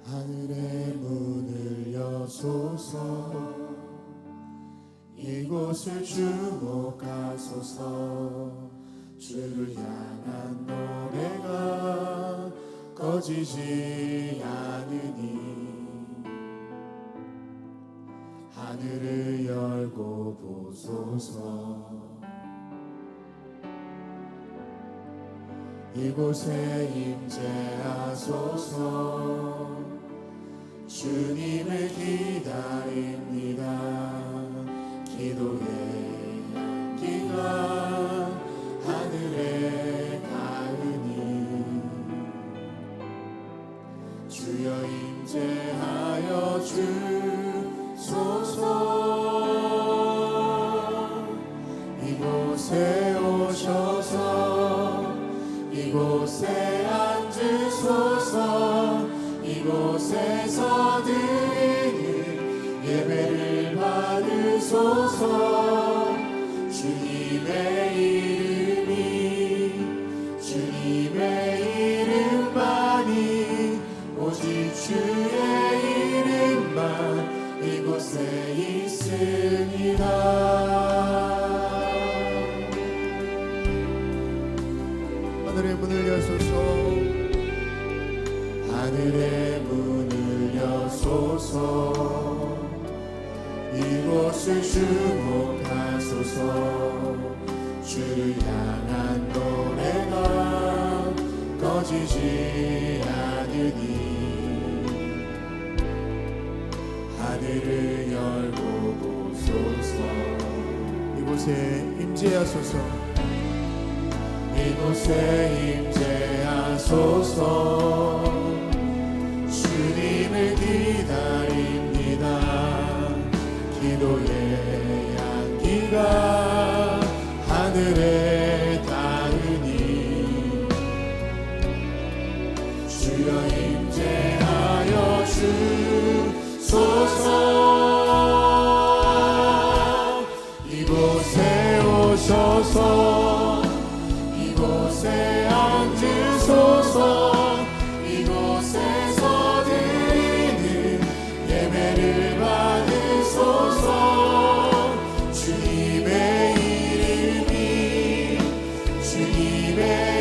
하늘의 문을 여소서 이곳을 주목하소서 주를 향한 노래가 꺼지지 않으니 하늘을 열고 보소서 이곳에 임재하소서 주님을 기다립니다 기도의 향기가 하늘에 닿으니 주여 임재하여 주소서 이곳에 오셔서 이곳에 앉으소서 이곳에서 드리는 예배를 받으소서 주님의 이름만이 오직 주의 이름만 이곳에 있습니다. 하늘의 문을 여소서 하늘의 문을 여소서 이곳을 주목하소서 주를 향한 노래가 꺼지지 않으니 하늘을 열고 보소서 이곳에 임재하소서 이곳에 임재하소서 주님을 기다립니다 기도의 향기가 하늘에 닿으니 주여 임재하여 주소서 이곳에 오셔서 이곳에 앉으소서 이곳에서 드리는 예배를 받으소서 주님의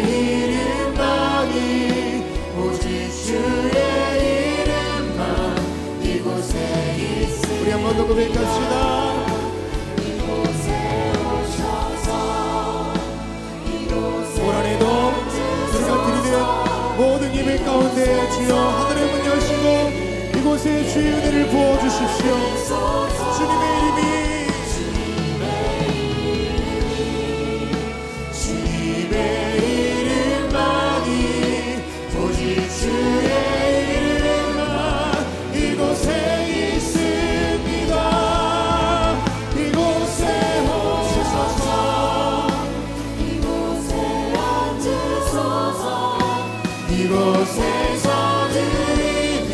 이름만이 오직 주의 이름만 이곳에 있으니 우리 한 번 더 고백합시다. 올 한해도 우리가 드리는 모든 예배 가운데 주여 하늘의 문 여시고 이곳에 주의 은혜를 부어주십시오. 주님의 이름이 주님의 이름만이 오직 주의 이름만 이곳에 있습니다. 이곳에 오셔서 이곳에 앉으소서 이곳에서 드리는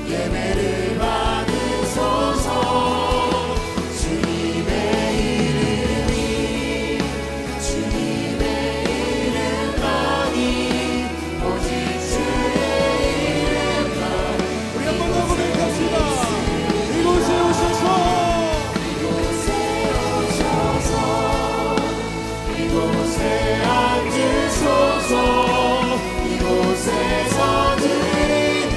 예배를 받으소서 주님의 이름만이 오직 주의 이름만 우리 한 번 더 고백합시다. 이곳에 오셔서 이곳에 앉으소서 이곳에서 드리는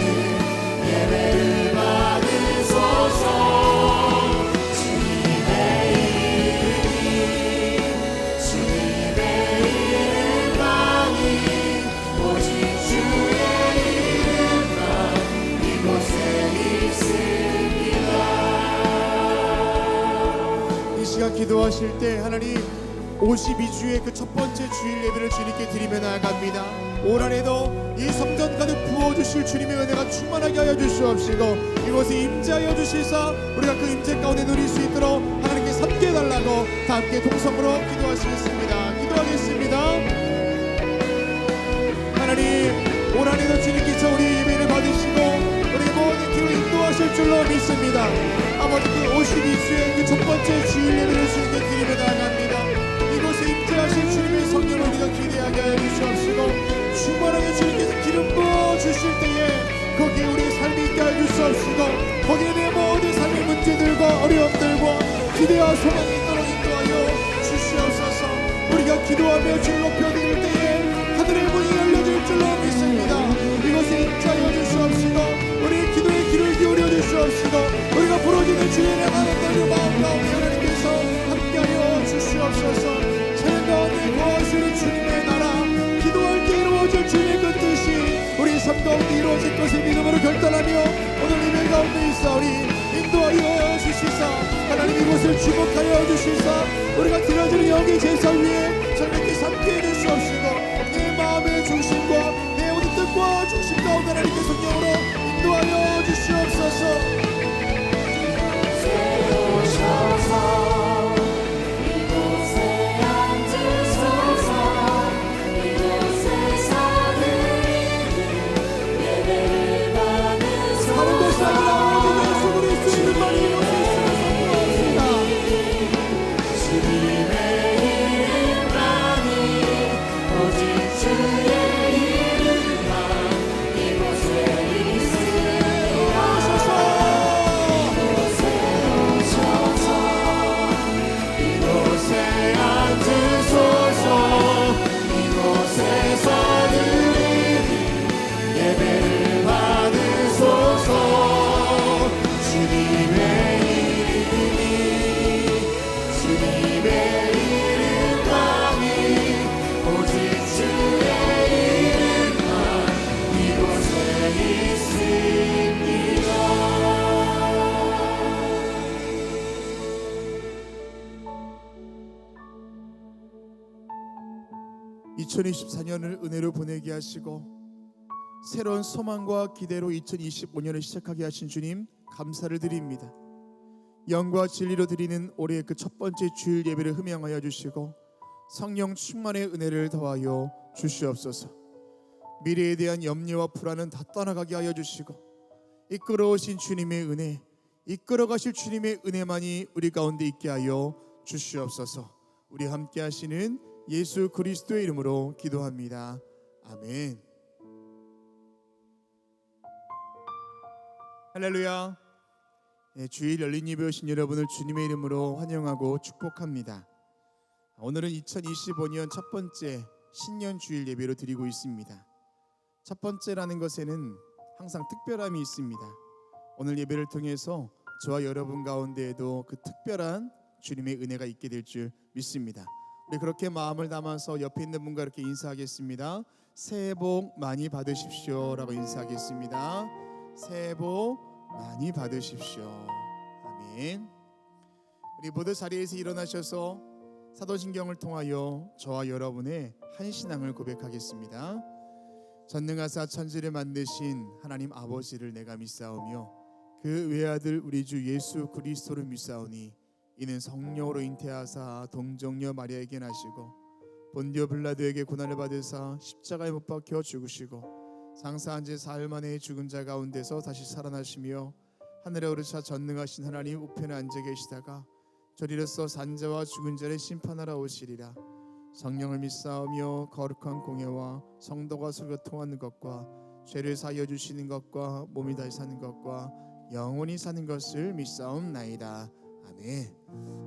예배를 받으소서 주님의 이름만이 오직 주의 이름만 이곳에 있습니다. 이 시간 기도하실 때 하나님 52주의 그 첫 번째 주일 예배를 주님께 드리며 나아갑니다. 올 한해도 이 성전 가득 부어주실 주님의 은혜가 충만하게 하여 주시옵시고 이곳에 임재하여 주시사 우리가 그 임재 가운데 누릴 수 있도록 하나님께 함께 해달라고 다 함께 동성으로 기도하시겠습니다. 기도하겠습니다. 하나님 올 한해도 주님께서 우리 예배를 받으시고 우리 모든 길을 인도하실 줄로 믿습니다. 아버지 그 52주의 그 첫 번째 주일 예배를 주님께 드리며 나아갑니다. 이곳에 임재하신 주님의 성령을 우리가 기대하게 하여 주시옵시고 충만하게 주님께서 기름 부어 주실 때에 거기에 우리의 삶 주시옵시고 거기에 내 모든 삶의 문제들과 어려움들과 기대와 소망이 있도록 인도하여 주시옵소서. 우리가 기도하며 주를 높여드릴 때에 하늘의 문이 열려질 줄로 믿습니다. 이곳에 임하여 주시옵시고 우리의 기도에 귀를 기울여 주시옵시고 우리가 부러지는 주의 향하는 날의 마음 가운데 하나님께서 함께하여 주시옵소서. 찬양 가운데 거하시는 주님의 나라, 기도할 때 이루어질 주님의 그 뜻이 우리 삶 가운데 이루어질 것을 믿음으로 결단하며 오늘 예배 가운데 있사오니 인도하여 주시사 하나님 이곳을 주목하여 주시사 우리가 드려지는 여기 제사 위에 절벽히 삼게 해주시옵시고 내 마음의 중심과 내 모든 뜻과 중심 가운데 하나님께 성령으로 인도하여 주시옵소서. 이곳에 앉으소서. 이곳에서 드리는 예배를 받으소서. 하는 것이 아니라 오직 예수 그리스도 이름만 이곳에 있으면 성공하옵니다. 주님의 이름만이 오직 주의 이름만 이곳에 있으리라. 이곳에 앉으소서. 이곳에서 드리는 예배를 받으소서. 주님의 이름만이 오직 주의 이름만 이곳에 있습니다. 2024년을 은혜로 보내게 하시고 새로운 소망과 기대로 2025년을 시작하게 하신 주님 감사를 드립니다. 영과 진리로 드리는 올해의 그 첫 번째 주일 예배를 흠양하여 주시고 성령 충만의 은혜를 더하여 주시옵소서. 미래에 대한 염려와 불안은 다 떠나가게 하여 주시고 이끌어오신 주님의 은혜, 이끌어가실 주님의 은혜만이 우리 가운데 있게 하여 주시옵소서. 우리 함께 하시는 예수 그리스도의 이름으로 기도합니다. 아멘. 할렐루야. 주일 열린 예배 오신 여러분을 주님의 이름으로 환영하고 축복합니다. 오늘은 2025년 첫 번째 신년 주일 예배로 드리고 있습니다. 첫 번째라는 것에는 항상 특별함이 있습니다. 오늘 예배를 통해서 저와 여러분 가운데에도 그 특별한 주님의 은혜가 있게 될 줄 믿습니다. 우리 그렇게 마음을 담아서 옆에 있는 분과 이렇게 인사하겠습니다. 새해 복 많이 받으십시오 라고 인사하겠습니다. 새해 복 많이 받으십시오. 아멘. 우리 모두 자리에서 일어나셔서 사도신경을 통하여 저와 여러분의 한 신앙을 고백하겠습니다. 전능하사 천지를 만드신 하나님 아버지를 내가 믿사오며 그 외아들 우리 주 예수 그리스도를 믿사오니 이는 성령으로 잉태하사 동정녀 마리아에게 나시고 본디오 빌라도에게 고난을 받으사 십자가에 못 박혀 죽으시고 장사한 지 사흘 만에 죽은 자 가운데서 다시 살아나시며 하늘에 오르사 전능하신 하나님 우편에 앉아 계시다가 저리로서 산자와 죽은 자를 심판하러 오시리라. 성령을 믿사오며 거룩한 공예와 성도가 서로 통하는 것과 죄를 사하여 주시는 것과 몸이 다시 사는 것과 영원히 사는 것을 믿사옵나이다. 아멘.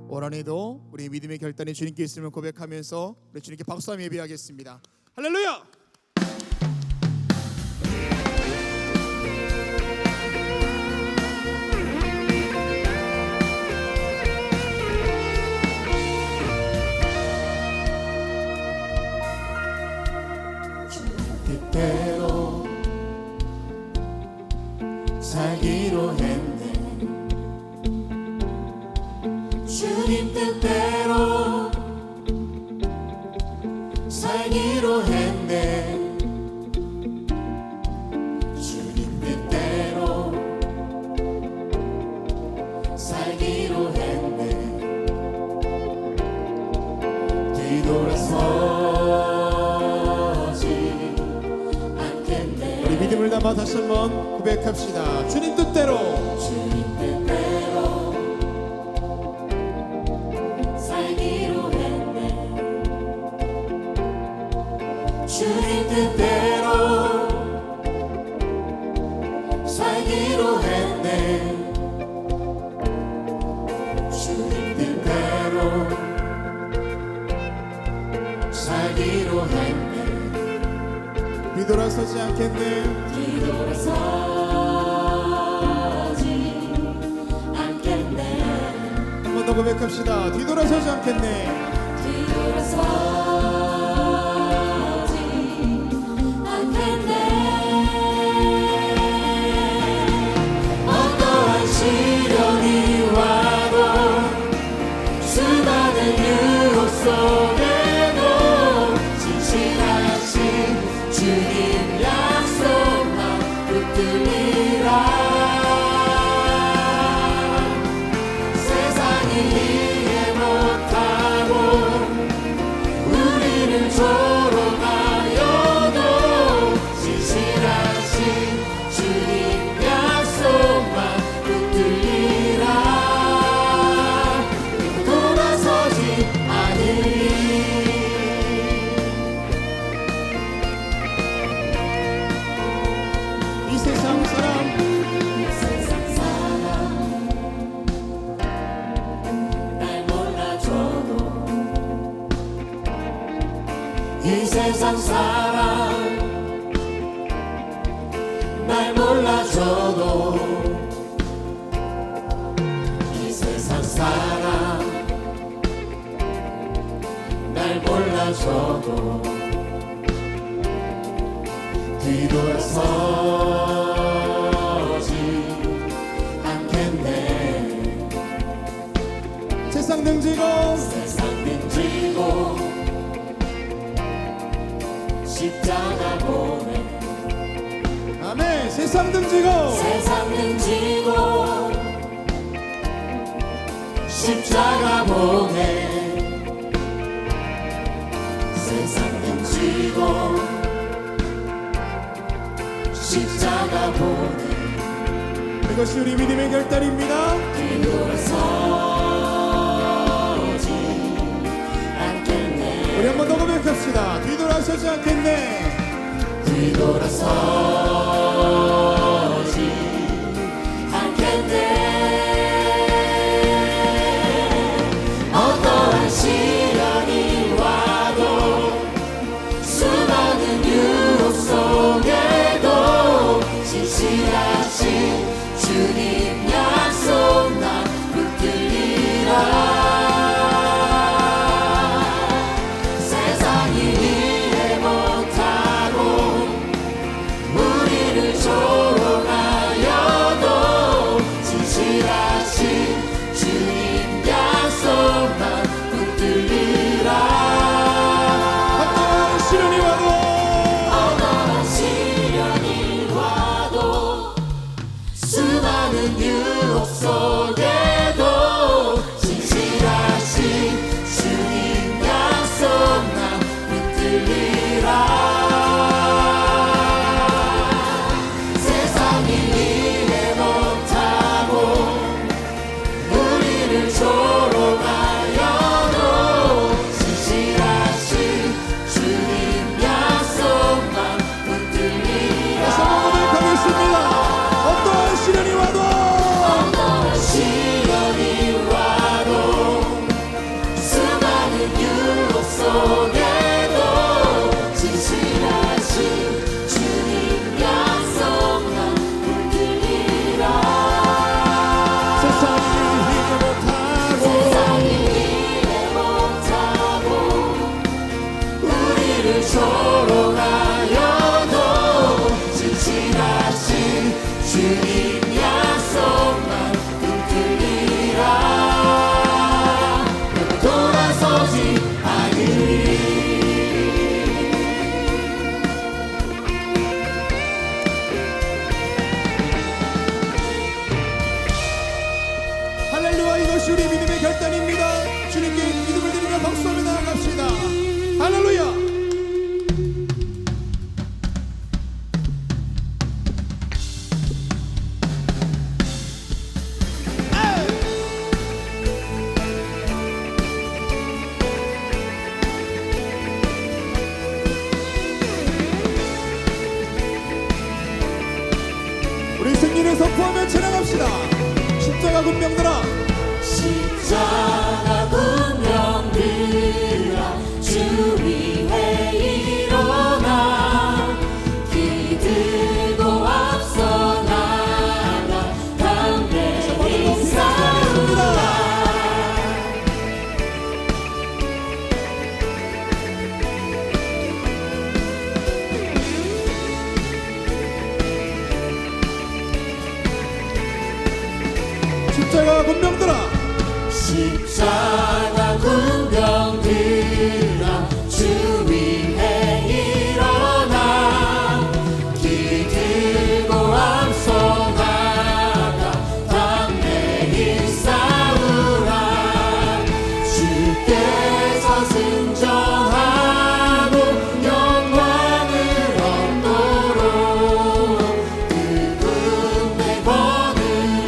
올 한해도 우리 믿음의 결단이 주님께 있음을 고백하면서 우리 주님께 박수하며 예배하겠습니다. 할렐루야. 뜻대로 살기로 했네. 주님 뜻대로 살기로 했네. 주님 뜻대로 살기로 했네. 뒤돌아서지 않겠네. 우리 믿음을 담아 다시 한번 고백합시다. 주님 뜻대로 주님 뜻대로 살기로 했네. 주님 뜻대로 살기로 했네. 않겠네. 뒤돌아서지 않겠네. 한 번 더 고백합시다. 뒤돌아서지 않겠네. 뒤돌아서지 않겠네. 어떠한 시련이 와도 수많은 유혹 속에도 진실하신 주님 약속만 붙들리라. 세상이 이해 못하고 우리를 조롱하여도 진실하신 주님 약속만 붙들리라. 돌아서지 않으리. 이 세상 사람 이 세상 사람 날 몰라줘도 이 세상 사람 날 몰라줘도 이 세상 사람 날 몰라줘도 뒤돌아서지 않겠네. 세상 등지고 세상 등지고 십자가 보내. 아멘. 세상 등지고 세상 등지고 십자가 보내. 세상 등지고 십자가 보내. 이것이 우리 믿음의 결단입니다. 뒤돌아서지 않겠네. 우리 한 번 더 고백합시다. 뒤돌아서지 않겠네. 뒤돌아서지 않겠네. 어떠한 시련이 와도 수많은 유혹 속에도 진실하신 주님 약속 나 붙들리라. 세상이 이해 못하고 우리를 조롱하여도 진실하신 주님 약속만 붙들리라. 어떠한 시련이 와도 어떠한 시련이 와도 수많은 유혹 속에도 진실하신 주님 약속만 붙들리라. 세상이 이해 못하고 우리를 조롱하여도 진실하신 주님 약속만 붙들리라. 다시 한번 고백하겠습니다. 어떠한 시련이 와도 어떠한 시련이 와도 수많은 유혹 속에도 진실하신 주님 약속만 붙들리라. 세상이 이해 못하고 세상이 이해 못하고 우리를 조롱하여도 진실하신 주님 약속만 붙들리라. 돌아서지 않으리. 할렐루야. 이것이 우리 믿음의 결단입니다. 주님께 믿음을 드리며 박수하며 나아갑시다. 할렐루야. 우리 승리를 선포하며 찬양합시다. 십자가 군병들아 십자가 군병들아 주 위에 일어나 기들 십자가 군병들아 십자가 군병들아 주 위에 일어나 길 들고 앞서 나가 담대히 싸우라 주께서 승전하고 영광을 얻도록 그분의 권을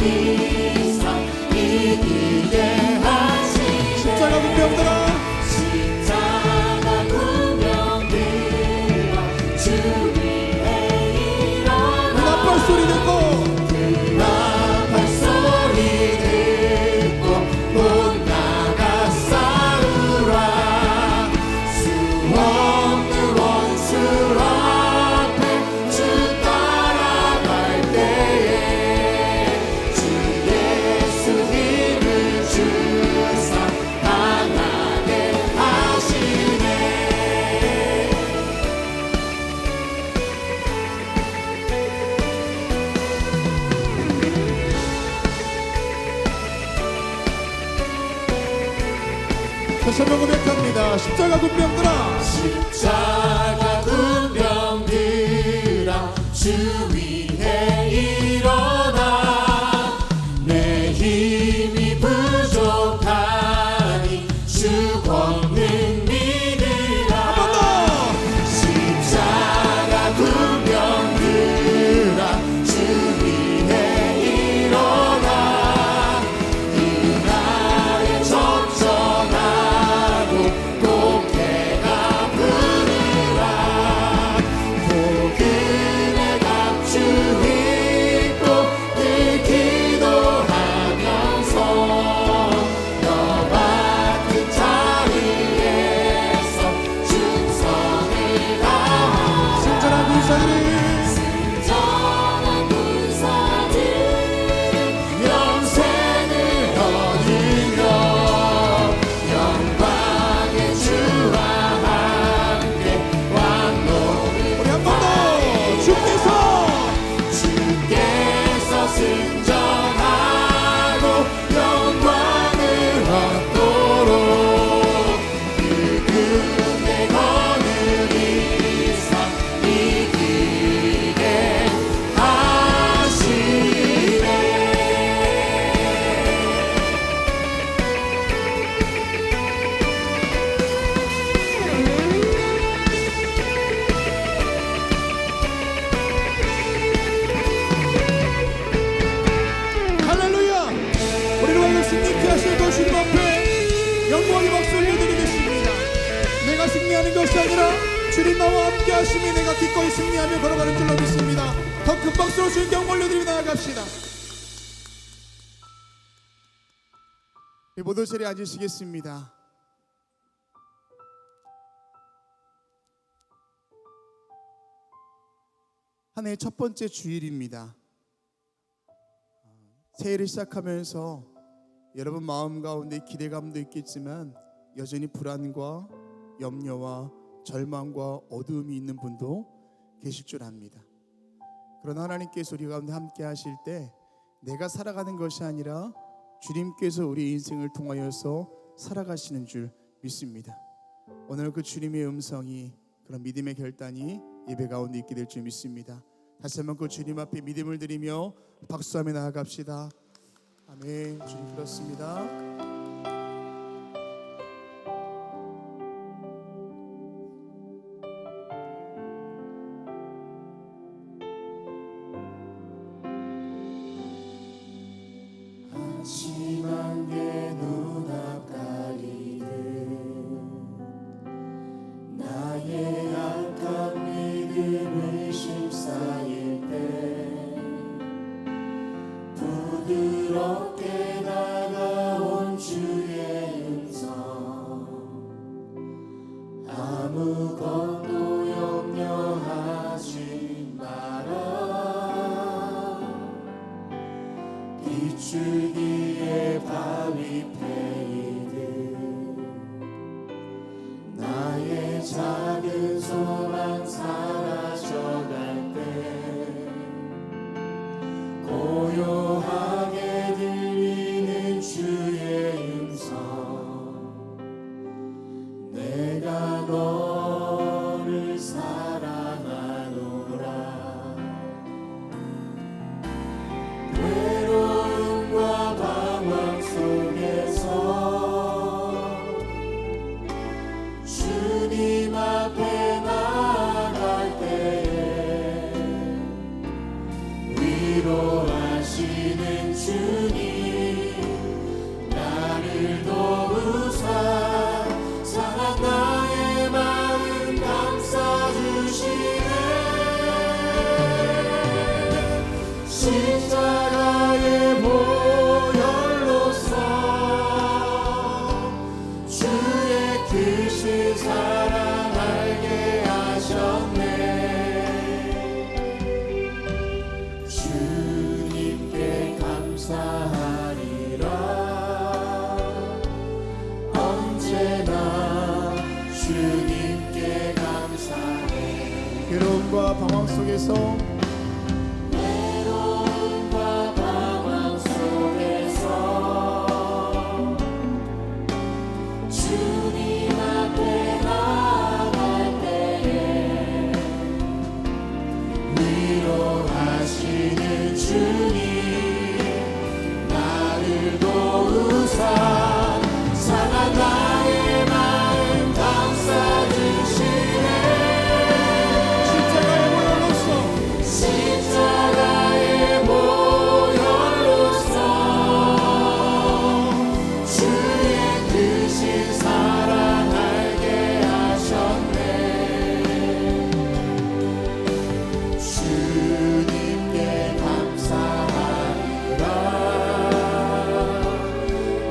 이상 이기게 하시네 십자가 군병들아 십자가 군병들아 주 위에 일어나 나팔 소리 듣고 나팔 소리 듣고 못 나가 싸우라 수 없는 원수 앞에 주 따라갈 때에 주 예수 힘을 주사 강하게 하시네 다시 한번 고백합니다. 십자가 군병들아 십자가 군병들아 주 위에 일어나 내 힘이 부족하니 주 권능 믿으라 한 번 더 십자가 군병들아 주 위에 일어나 이 나의 적정하고 꽃게가 부르라 복음의 갑주 입고 늘 기도하면서 너 같은 자리에서 충성을 다하라 승전한 군사들이 전한 군사들 영생을 얻으며 영광의 주와 함께 왕노를 우리 한 번 더 주께서 주께서 승전하고 영광을 얻도록 그분의 권을 이상 이기게 하시네 할렐루야 우리를 위하여 승리케 하실 그 주님 앞에 영광의 박수 올려드리겠습니다. 내가 승리하는 것이 아니라 주님 나와 함께 하심이 내가 기꺼이 승리하며 걸어가는 줄로 믿습니다. 더 큰 박수로 주님께 영광 올려드리며 나아갑시다. 모든 자리에 앉으시겠습니다. 한 해의 첫 번째 주일입니다. 새해를 시작하면서 여러분 마음 가운데 기대감도 있겠지만 여전히 불안과 염려와 절망과 어두움이 있는 분도 계실 줄 압니다. 그러나 하나님께서 우리 가운데 함께 하실 때 내가 살아가는 것이 아니라 주님께서 우리 인생을 통하여서 살아가시는 줄 믿습니다. 오늘 그 주님의 음성이 그런 믿음의 결단이 예배 가운데 있게 될 줄 믿습니다. 다시 한번 그 주님 앞에 믿음을 드리며 박수하며 나아갑시다. 아멘. 주님 그렇습니다. 심한 게 눈앞 가리듯 나의 약한 믿음을 심사일 때 부드럽게 다가온 주의 음성 아무것도 염려하지 마라 비줄기에 바위 패이듯 나의 작은 소망 사라져갈 때 고요하게 들리는 위로하시는 주님 나를 도우사 상한 나의 마음 감싸주시네 십자가의 보혈로서 주의 크신 사랑 알게 하셨네 주님께 감사하리라 언제나 주님께 감사해 괴로움과 방황 속에서 외로움과 방황 속에서 주님 앞에 나갈 때에 위로하시는 주님 나를 도우사 상한 나의 마음 감싸주시네 십자가의 보혈로서 십자가의 보혈로서 주의 크신 사랑 알게 하셨네 주님께 감사하리라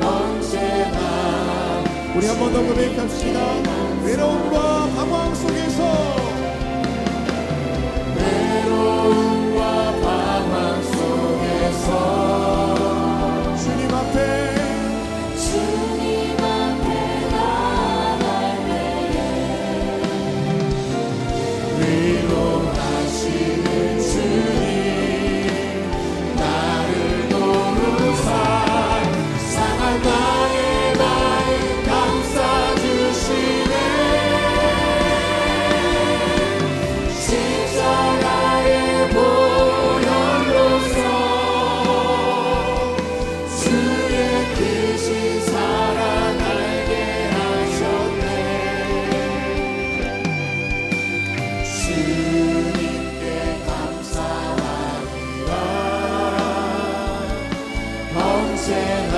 언제나 우리 한 번 더 고백합시다. 외로움과 방황 속에서 외로움과 방황 속에서 주님 앞에 주님 앞에 나갈 때에 위로하시는 주님 나를 도우사 상한 나의 마음 감싸주시네 십자가의 보혈로서 주의 크신 사랑 알게 하셨네 주님께 감사하리라 언제나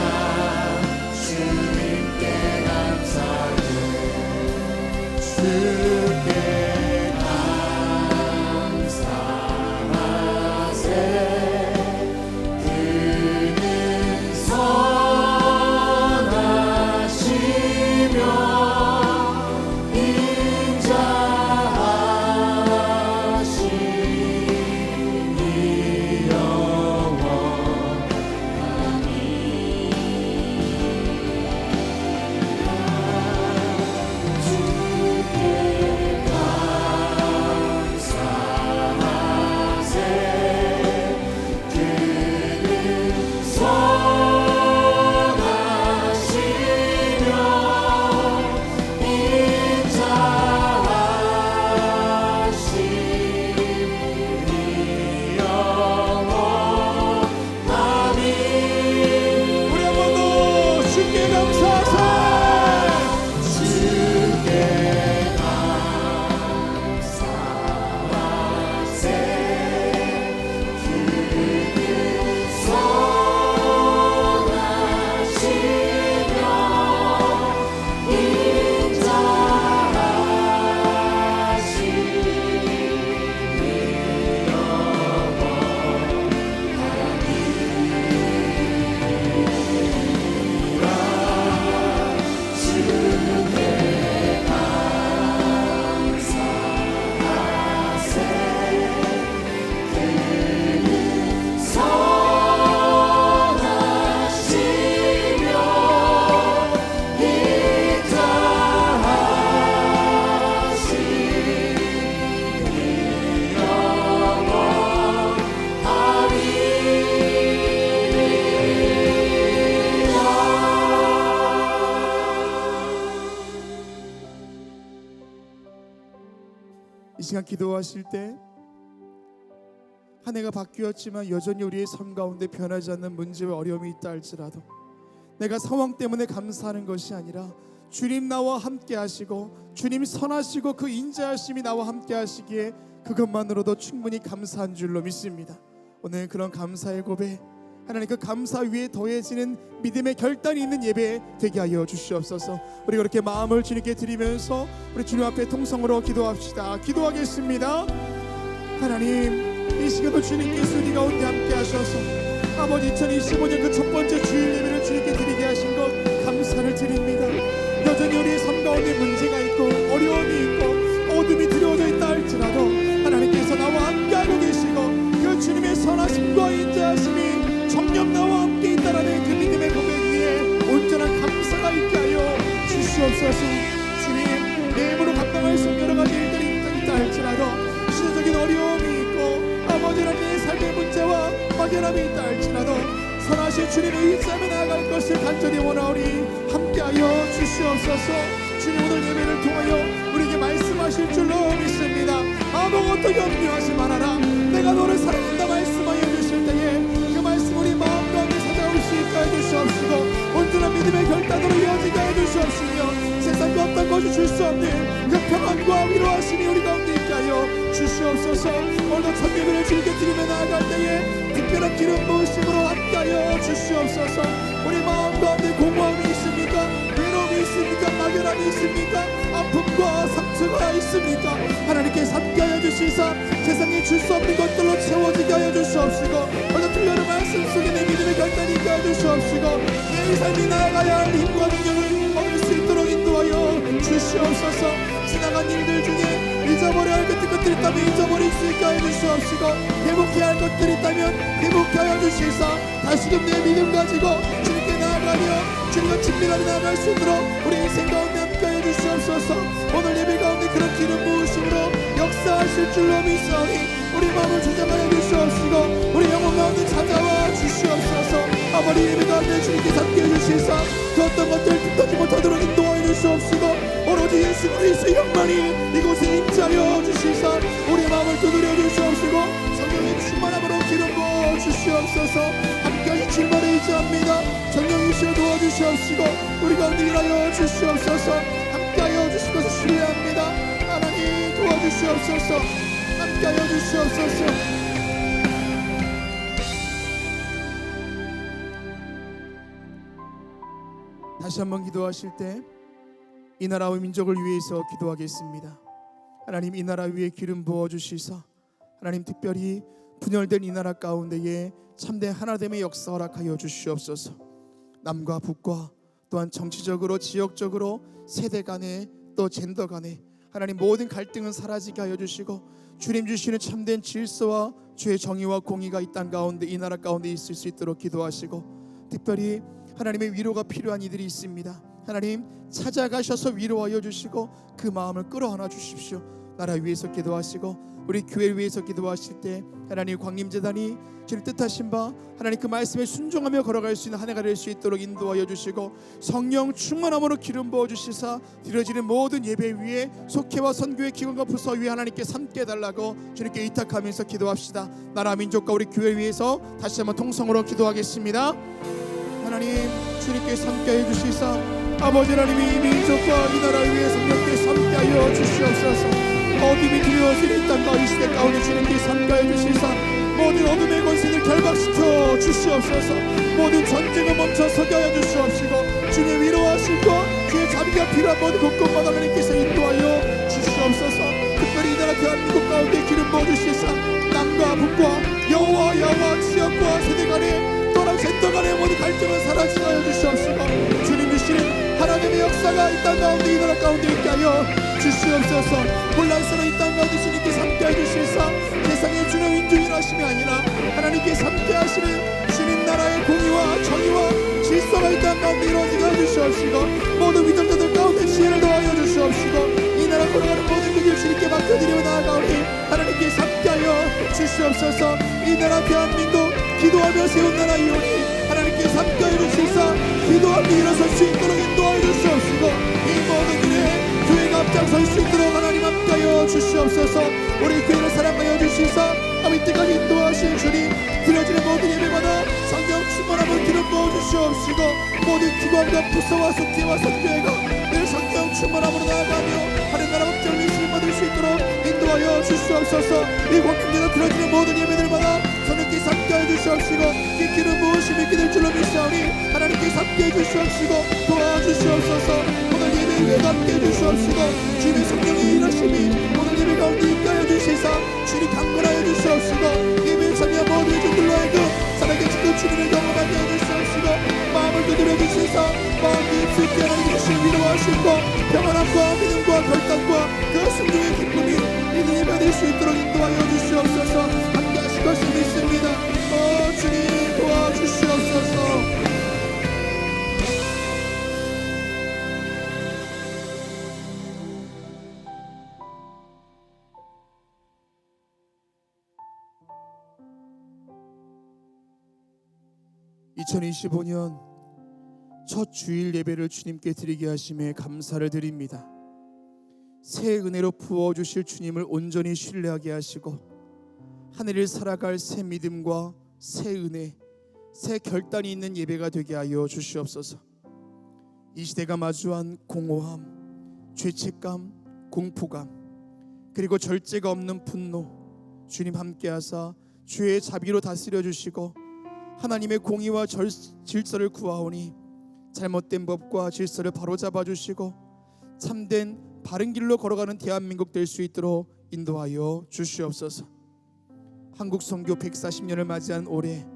주님께 감사해 주께 감사하세 그는 선하시며 인자하시니 주께 감사하세 그는 선하시며 인자하시니 영원하니 우리 한 번 더 주께 감사하세 주께 감사하세 그는 선하시며 인자하시니 영원하니라 주께 감사하세 그는 선하시며 인자하시니 이 시간 기도하실 때 한 해가 바뀌었지만 여전히 우리의 삶 가운데 변하지 않는 문제와 어려움이 있다 할지라도 내가 상황 때문에 감사하는 것이 아니라 주님 나와 함께 하시고 주님 선하시고 그 인자하심이 나와 함께 하시기에 그것만으로도 충분히 감사한 줄로 믿습니다. 오늘 그런 감사의 고백, 하나님 그 감사 위에 더해지는 믿음의 결단이 있는 예배 되게 하여 주시옵소서. 우리 그렇게 마음을 주님께 드리면서 우리 주님 앞에 통성으로 기도합시다. 기도하겠습니다. 하나님, 이 시간도 주님께서 우리 가운데 함께 하셔서 아버지 2025년 그 첫 번째 주일 예배를 주님께 드리게 하신 것 감사를 드립니다. 여전히 우리의 삶 가운데 문제가 있고 어려움이 있고 어둠이 드려져 있다 할지라도 하나님께서 나와 함께하고 계시고 그 주님의 선하심과 인자하심이 정녕 나와 함께 있다라는 그 믿음의 고백 위에 온전한 감사가 있게 하여 주시옵소서. 주님, 내 힘으로 감당할 수 없는 여러 가지 일들이 있다 할지라도 시대적인 어려움이 있고 아버지 하나님의 삶의 문제와 막연함이 있다 할지라도 선하신 주님의 의지하며 나아갈 것을 간절히 원하오니 함께하여 주시옵소서. 주님, 오늘 예배를 통하여 우리에게 말씀하실 줄로 믿습니다. 아무것도 염려하지 말아라, 내가 너를 사랑한다 말씀하여 주실 때에 그 말씀 우리 마음 가운데 찾아올 수 있게 해주시옵시고 온전한 믿음의 결단으로 이어지게 해주시옵시며 세상과 어떤 것이 줄 수 없는 그 평안과 위로하심이 우리 가운데 있게 하여 주시옵소서. 오늘도 첫 예배를 즐겨 드리며 나아갈 때에 특별한 기름 부으심으로 함께하여 주시옵소서. 우리 마음 가운데 공허함이 있습니까? 외로움이 있습니까? 막연함이 있습니까? 아픔과 상처가 있습니까? 하나님께서 함께하여 주시사 세상에 줄 수 없는 것들로 채워지게 하여 주시옵시고 오늘 들려는 말씀 속에 내 믿음의 결단이 있게 하여 주시옵시고 내 삶이 나아가야 할 힘과 능력을 얻을 수 있도록 인도하여 주시옵소서. 지나간 일들 중에 잊어버려야 할 것들이 있다면 잊어버릴 수 있게 하여 주시옵시고 회복해야 할 것들이 있다면 회복해 하여 주시사 다시금 내 믿음 가지고 주님께 나아가며 주님과 친밀하게 나아갈 수 있도록 우리 인생 가운데 함께 하여 주시옵소서. 오늘 예배 가운데 그런 기름 부으심으로 역사하실 줄로 믿사오니 우리 마음을 조정하여 주시옵시고 우리 영혼 가운데 찾아와 주시옵소서. 아버지 예배 가운데 주님께서 함께 해주시사 그 어떤 것들 듣지 못하도록 인도하여 주시옵시고 오로지 예수 그리스도의 영만이 이곳에 임재하여 주시사 우리 마음을 두드려 주시옵시고 성령의 충만함으로 기름 부어 주시옵소서. 함께하신 주님만을 의지합니다. 성령이시여 도와주시옵시고 우리 가운데 일하여 주시옵소서. 함께하여 주실 것을 신뢰합니다. 하나님 도와주시옵소서. 함께하여 주시옵소서. 다시 한번 기도하실 때 이 나라와 민족을 위해서 기도하겠습니다. 하나님, 이 나라 위에 기름 부어주시사 하나님 특별히 분열된 이 나라 가운데에 참된 하나됨의 역사 허락하여 주시옵소서. 남과 북과 또한 정치적으로 지역적으로 세대 간에 또 젠더 간에 하나님 모든 갈등은 사라지게 하여 주시고 주님 주시는 참된 질서와 주의 정의와 공의가 이 땅 가운데 이 나라 가운데 있을 수 있도록 기도하시고 특별히 하나님의 위로가 필요한 이들이 있습니다. 하나님 찾아가셔서 위로하여 주시고 그 마음을 끌어안아 주십시오. 나라 위에서 기도하시고 우리 교회를 위해서 기도하실 때 하나님 광림재단이 주님 뜻하신 바 하나님 그 말씀에 순종하며 걸어갈 수 있는 한 해가 될 수 있도록 인도하여 주시고 성령 충만함으로 기름 부어주시사 드려지는 모든 예배 위에 속회와 선교의 기관과 부서 위에 하나님께 함께 해달라고 주님께 의탁하면서 기도합시다. 나라 민족과 우리 교회를 위해서 다시 한번 통성으로 기도하겠습니다. 하나님 주님께서 함께해 주시사 아버지 하나님이 이 민족과 이 나라 위에 성령께서 함께하여 주시옵소서. 어둠이 두려워지는 이 땅과 이 시대 가운데 주님께서 함께하여 주시사 모든 어둠의 권세를 결박시켜 주시옵소서. 모든 전쟁을 멈춰서게 하여 주시옵시고 주님 위로하시고 주의 자비가 필요한 모든 곳곳마다 하나님께서 인도하여 주시옵소서. 특별히 이 나라 대한민국 가운데 기름 부어주시사 남과 북과 여호와 지역과 세대 간에 또한 젠더 간의 모든 갈등을 사라지게 하여 주시옵시고 주님 주시는 하나님의 역사가 이 땅 가운데 이 나라 가운데 있게 하여 주시옵소서. 혼란스러운 이 땅 가운데 주님께서 함께해 주시사 세상에 주는 인주인하심이 아니라 하나님께서 함께하시는 주님 나라의 공의와 정의와 질서가 이 땅 가운데 이루어지게 하여 주시옵시고 모든 위정자들 가운데 지혜를 더하여 주시옵시고 이 나라 걸어가는 모든 길을 주님께 맡겨드리며 나아가오니 하나님께서 함께하여 주시옵소서. 이 나라 대한민국 기도하며 세운 나라이오니 하나님께서 함께해 주시사 기도하며 일어설 수 있도록 인도하여 주시옵시고 이 모든 일에 교회가 앞장설 수 있도록 하나님 함께하여 주시옵소서. 우리 교회를 사랑하여 주시사 아버지 때까지 인도하신 주님 드려지는 모든 예배마다 성령 충만함을 기름 부어 주시옵시고 모든 기관과 부서와 속회와 선교회가 늘 성령 충만함으로 나아가며 하늘 나라 법정을 받을 수 있도록 인도하여 주시옵소서. 이 공동체가 드려지는 모든 예배들마다 성령께서 하나님께서 함께하여 주시옵시고 이 길은 무엇이 믿게 될 줄로 믿사오니 하나님께서 함께해 주시옵시고 도와주시옵소서. 오늘 예배 위에도 함께해 주시옵시고 주님의 성령의 일하심이 오늘 예배 가운데 있게 하여 주시사 주님 강건하여 주시옵시고 예배 참여 모두의 종들로 하여금 살아계시고 주님을 경험하게 해 주시옵시고 마음을 두드려 주시사 마음 깊이 하나님 주신 위로하시고 평안함과 믿음과 결단과 그 순종의 기쁨이 이들 예배될 수 있도록 인도하여 주시옵소서. 함께 하실 것을 믿습니다. 주님 도와주시옵소서. 2025년 첫 주일 예배를 주님께 드리게 하심에 감사를 드립니다. 새 은혜로 부어주실 주님을 온전히 신뢰하게 하시고 하늘을 살아갈 새 믿음과 새 은혜, 새 결단이 있는 예배가 되게 하여 주시옵소서. 이 시대가 마주한 공허함, 죄책감, 공포감, 그리고 절제가 없는 분노, 주님 함께하사 주의 자비로 다스려 주시고 하나님의 공의와 질서를 구하오니 잘못된 법과 질서를 바로잡아 주시고 참된 바른 길로 걸어가는 대한민국 될 수 있도록 인도하여 주시옵소서. 한국 선교 140년을 맞이한 올해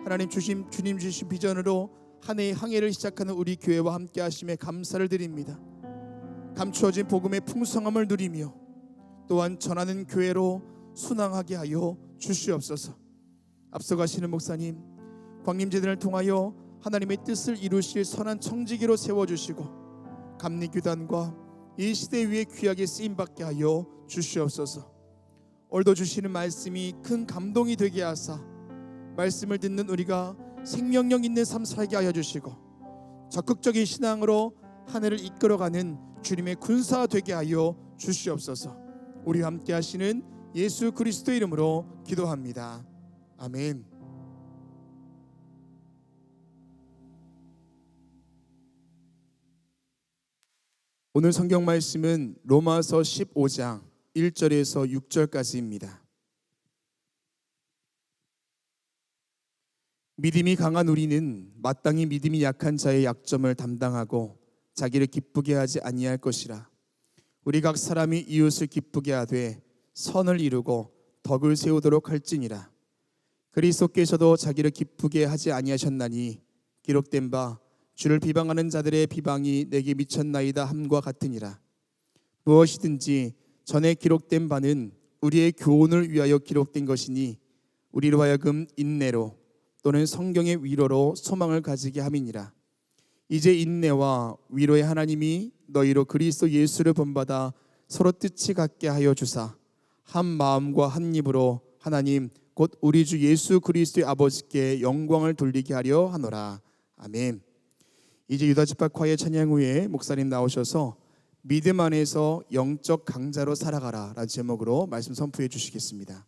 하나님 주님 주신 비전으로 한 해의 항해를 시작하는 우리 교회와 함께 하심에 감사를 드립니다. 감추어진 복음의 풍성함을 누리며 또한 전하는 교회로 순항하게 하여 주시옵소서. 앞서가시는 목사님, 광림제단을 통하여 하나님의 뜻을 이루실 선한 청지기로 세워주시고 감리교단과 이 시대 위에 귀하게 쓰임받게 하여 주시옵소서. 오늘도 주시는 말씀이 큰 감동이 되게 하사 말씀을 듣는 우리가 생명력 있는 삶 살게 하여 주시고 적극적인 신앙으로 한 해를 이끌어가는 주님의 군사 되게 하여 주시옵소서. 우리와 함께 하시는 예수 그리스도 이름으로 기도합니다. 아멘. 오늘 성경 말씀은 로마서 15장 1절에서 6절까지입니다. 믿음이 강한 우리는 마땅히 믿음이 약한 자의 약점을 담당하고 자기를 기쁘게 하지 아니할 것이라. 우리 각 사람이 이웃을 기쁘게 하되 선을 이루고 덕을 세우도록 할지니라. 그리스도께서도 자기를 기쁘게 하지 아니하셨나니 기록된 바 주를 비방하는 자들의 비방이 내게 미쳤나이다 함과 같으니라. 무엇이든지 전에 기록된 바는 우리의 교훈을 위하여 기록된 것이니 우리로 하여금 인내로 또는 성경의 위로로 소망을 가지게 함이니라. 이제 인내와 위로의 하나님이 너희로 그리스도 예수를 본받아 서로 뜻이 같게 하여 주사 한 마음과 한 입으로 하나님 곧 우리 주 예수 그리스도의 아버지께 영광을 돌리게 하려 하노라. 아멘. 이제 유다집합과의 찬양 후에 목사님 나오셔서 믿음 안에서 영적 강자로 살아가라 라는 제목으로 말씀 선포해 주시겠습니다.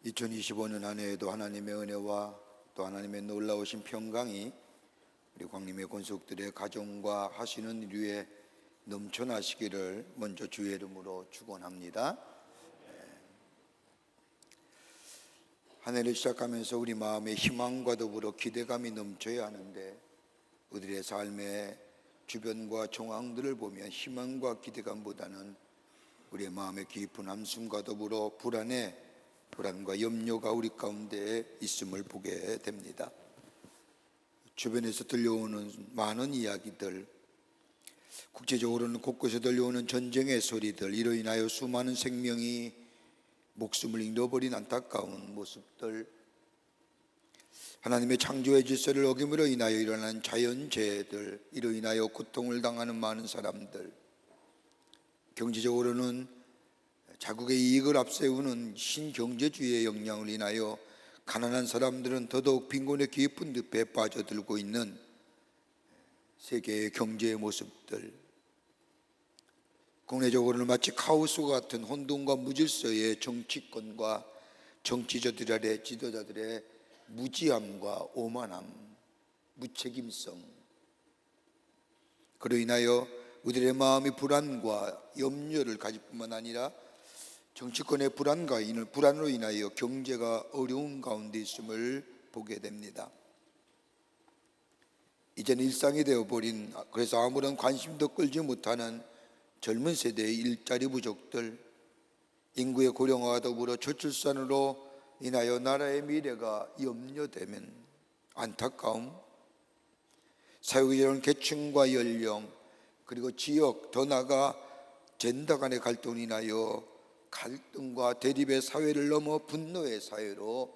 2025년 한 해에도 하나님의 은혜와 또 하나님의 놀라우신 평강이 우리 광림의 권속들의 가정과 하시는 일 위에 넘쳐나시기를 먼저 주의 이름으로 축원합니다. 한 해를 시작하면서 우리 마음에 희망과 더불어 기대감이 넘쳐야 하는데, 우리의 삶의 주변과 정황들을 보면 희망과 기대감보다는 우리의 마음의 깊은 함숨과 더불어 불안과 염려가 우리 가운데 있음을 보게 됩니다. 주변에서 들려오는 많은 이야기들, 국제적으로는 곳곳에 들려오는 전쟁의 소리들, 이로 인하여 수많은 생명이 목숨을 잃어버린 안타까운 모습들, 하나님의 창조의 질서를 어김으로 인하여 일어나는 자연재해들, 이로 인하여 고통을 당하는 많은 사람들, 경제적으로는 자국의 이익을 앞세우는 신경제주의의 영향을 인하여 가난한 사람들은 더더욱 빈곤의 깊은 늪에 빠져들고 있는 세계의 경제의 모습들, 국내적으로는 마치 카오스와 같은 혼돈과 무질서의 정치권과 정치자들의 지도자들의 무지함과 오만함, 무책임성, 그로 인하여 우리의 마음이 불안과 염려를 가질 뿐만 아니라 정치권의 불안으로 인하여 경제가 어려운 가운데 있음을 보게 됩니다. 이제는 일상이 되어버린, 그래서 아무런 관심도 끌지 못하는 젊은 세대의 일자리 부족들, 인구의 고령화와 더불어 저출산으로 인하여 나라의 미래가 염려되면 안타까움, 사회에 이런 계층과 연령, 그리고 지역, 더 나아가 젠더 간의 갈등으로 인하여 갈등과 대립의 사회를 넘어 분노의 사회로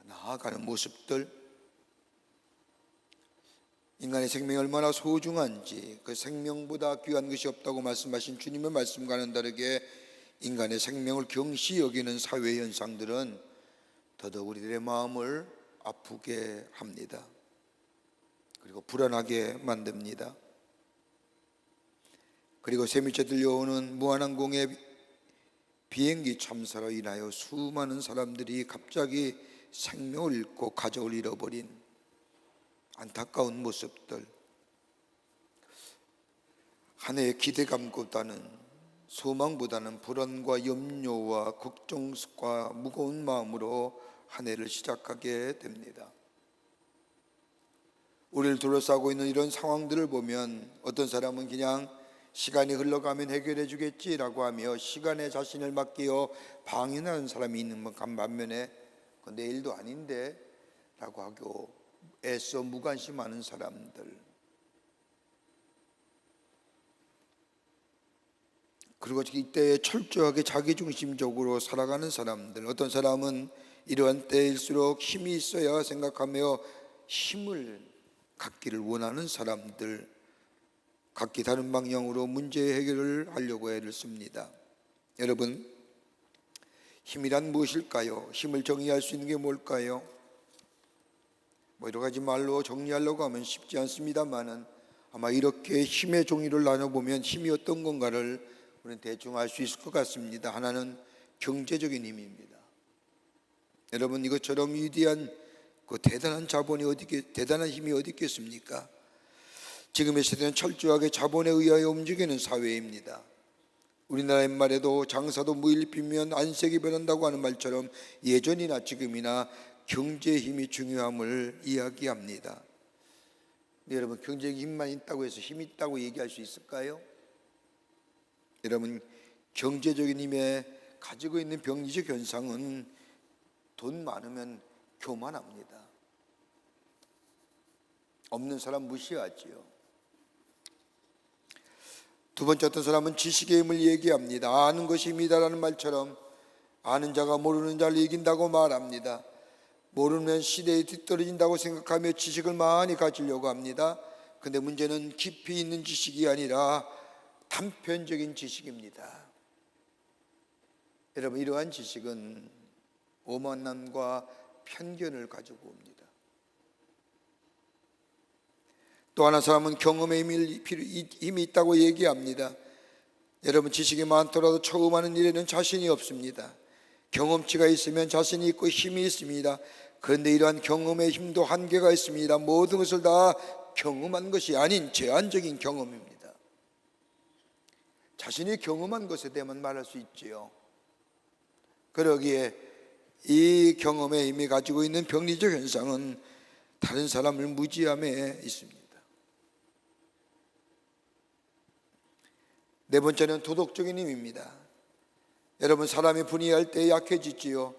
나아가는 모습들, 인간의 생명이 얼마나 소중한지, 그 생명보다 귀한 것이 없다고 말씀하신 주님의 말씀과는 다르게 인간의 생명을 경시 여기는 사회 현상들은 더더욱 우리들의 마음을 아프게 합니다. 그리고 불안하게 만듭니다. 그리고 새미쳐 들려오는 무한항공의 비행기 참사로 인하여 수많은 사람들이 갑자기 생명을 잃고 가족을 잃어버린 안타까운 모습들, 한 해의 기대감보다는, 소망보다는 불안과 염려와 걱정과 무거운 마음으로 한 해를 시작하게 됩니다. 우리를 둘러싸고 있는 이런 상황들을 보면 어떤 사람은 그냥 시간이 흘러가면 해결해 주겠지라고 하며 시간에 자신을 맡기어 방해하는 사람이 있는 반면에 내일도 아닌데 라고 하고 애써 무관심하는 사람들, 그리고 이때에 철저하게 자기중심적으로 살아가는 사람들, 어떤 사람은 이러한 때일수록 힘이 있어야 생각하며 힘을 갖기를 원하는 사람들, 각기 다른 방향으로 문제 해결을 하려고 애를 씁니다. 여러분, 힘이란 무엇일까요? 힘을 정의할 수 있는 게 뭘까요? 여러 가지 말로 정리하려고 하면 쉽지 않습니다만은 아마 이렇게 힘의 종류를 나눠보면 힘이 어떤 건가를 우리는 대충 알 수 있을 것 같습니다. 하나는 경제적인 힘입니다. 여러분, 이것처럼 위대한 그 대단한 대단한 힘이 어디 있겠습니까? 지금의 세대는 철저하게 자본에 의하여 움직이는 사회입니다. 우리나라의 말에도 장사도 무일비면 안색이 변한다고 하는 말처럼 예전이나 지금이나 경제의 힘이 중요함을 이야기합니다. 여러분, 경제의 힘만 있다고 해서 힘이 있다고 얘기할 수 있을까요? 여러분, 경제적인 힘에 가지고 있는 병리적 현상은 돈 많으면 교만합니다. 없는 사람 무시하지요. 두 번째, 어떤 사람은 지식의 힘을 얘기합니다. 아는 것이 힘이다라는 말처럼 아는 자가 모르는 자를 이긴다고 말합니다. 모르면 시대에 뒤떨어진다고 생각하며 지식을 많이 가지려고 합니다. 그런데 문제는 깊이 있는 지식이 아니라 단편적인 지식입니다. 여러분, 이러한 지식은 오만함과 편견을 가지고 옵니다. 또 하나 사람은 경험의 힘이 있다고 얘기합니다. 여러분, 지식이 많더라도 처음 하는 일에는 자신이 없습니다. 경험치가 있으면 자신이 있고 힘이 있습니다. 그런데 이러한 경험의 힘도 한계가 있습니다. 모든 것을 다 경험한 것이 아닌 제한적인 경험입니다. 자신이 경험한 것에 대해만 말할 수 있지요. 그러기에 이 경험의 힘이 가지고 있는 병리적 현상은 다른 사람을 무지함에 있습니다. 네 번째는 도덕적인 힘입니다. 여러분, 사람이 분이할 때 약해지지요.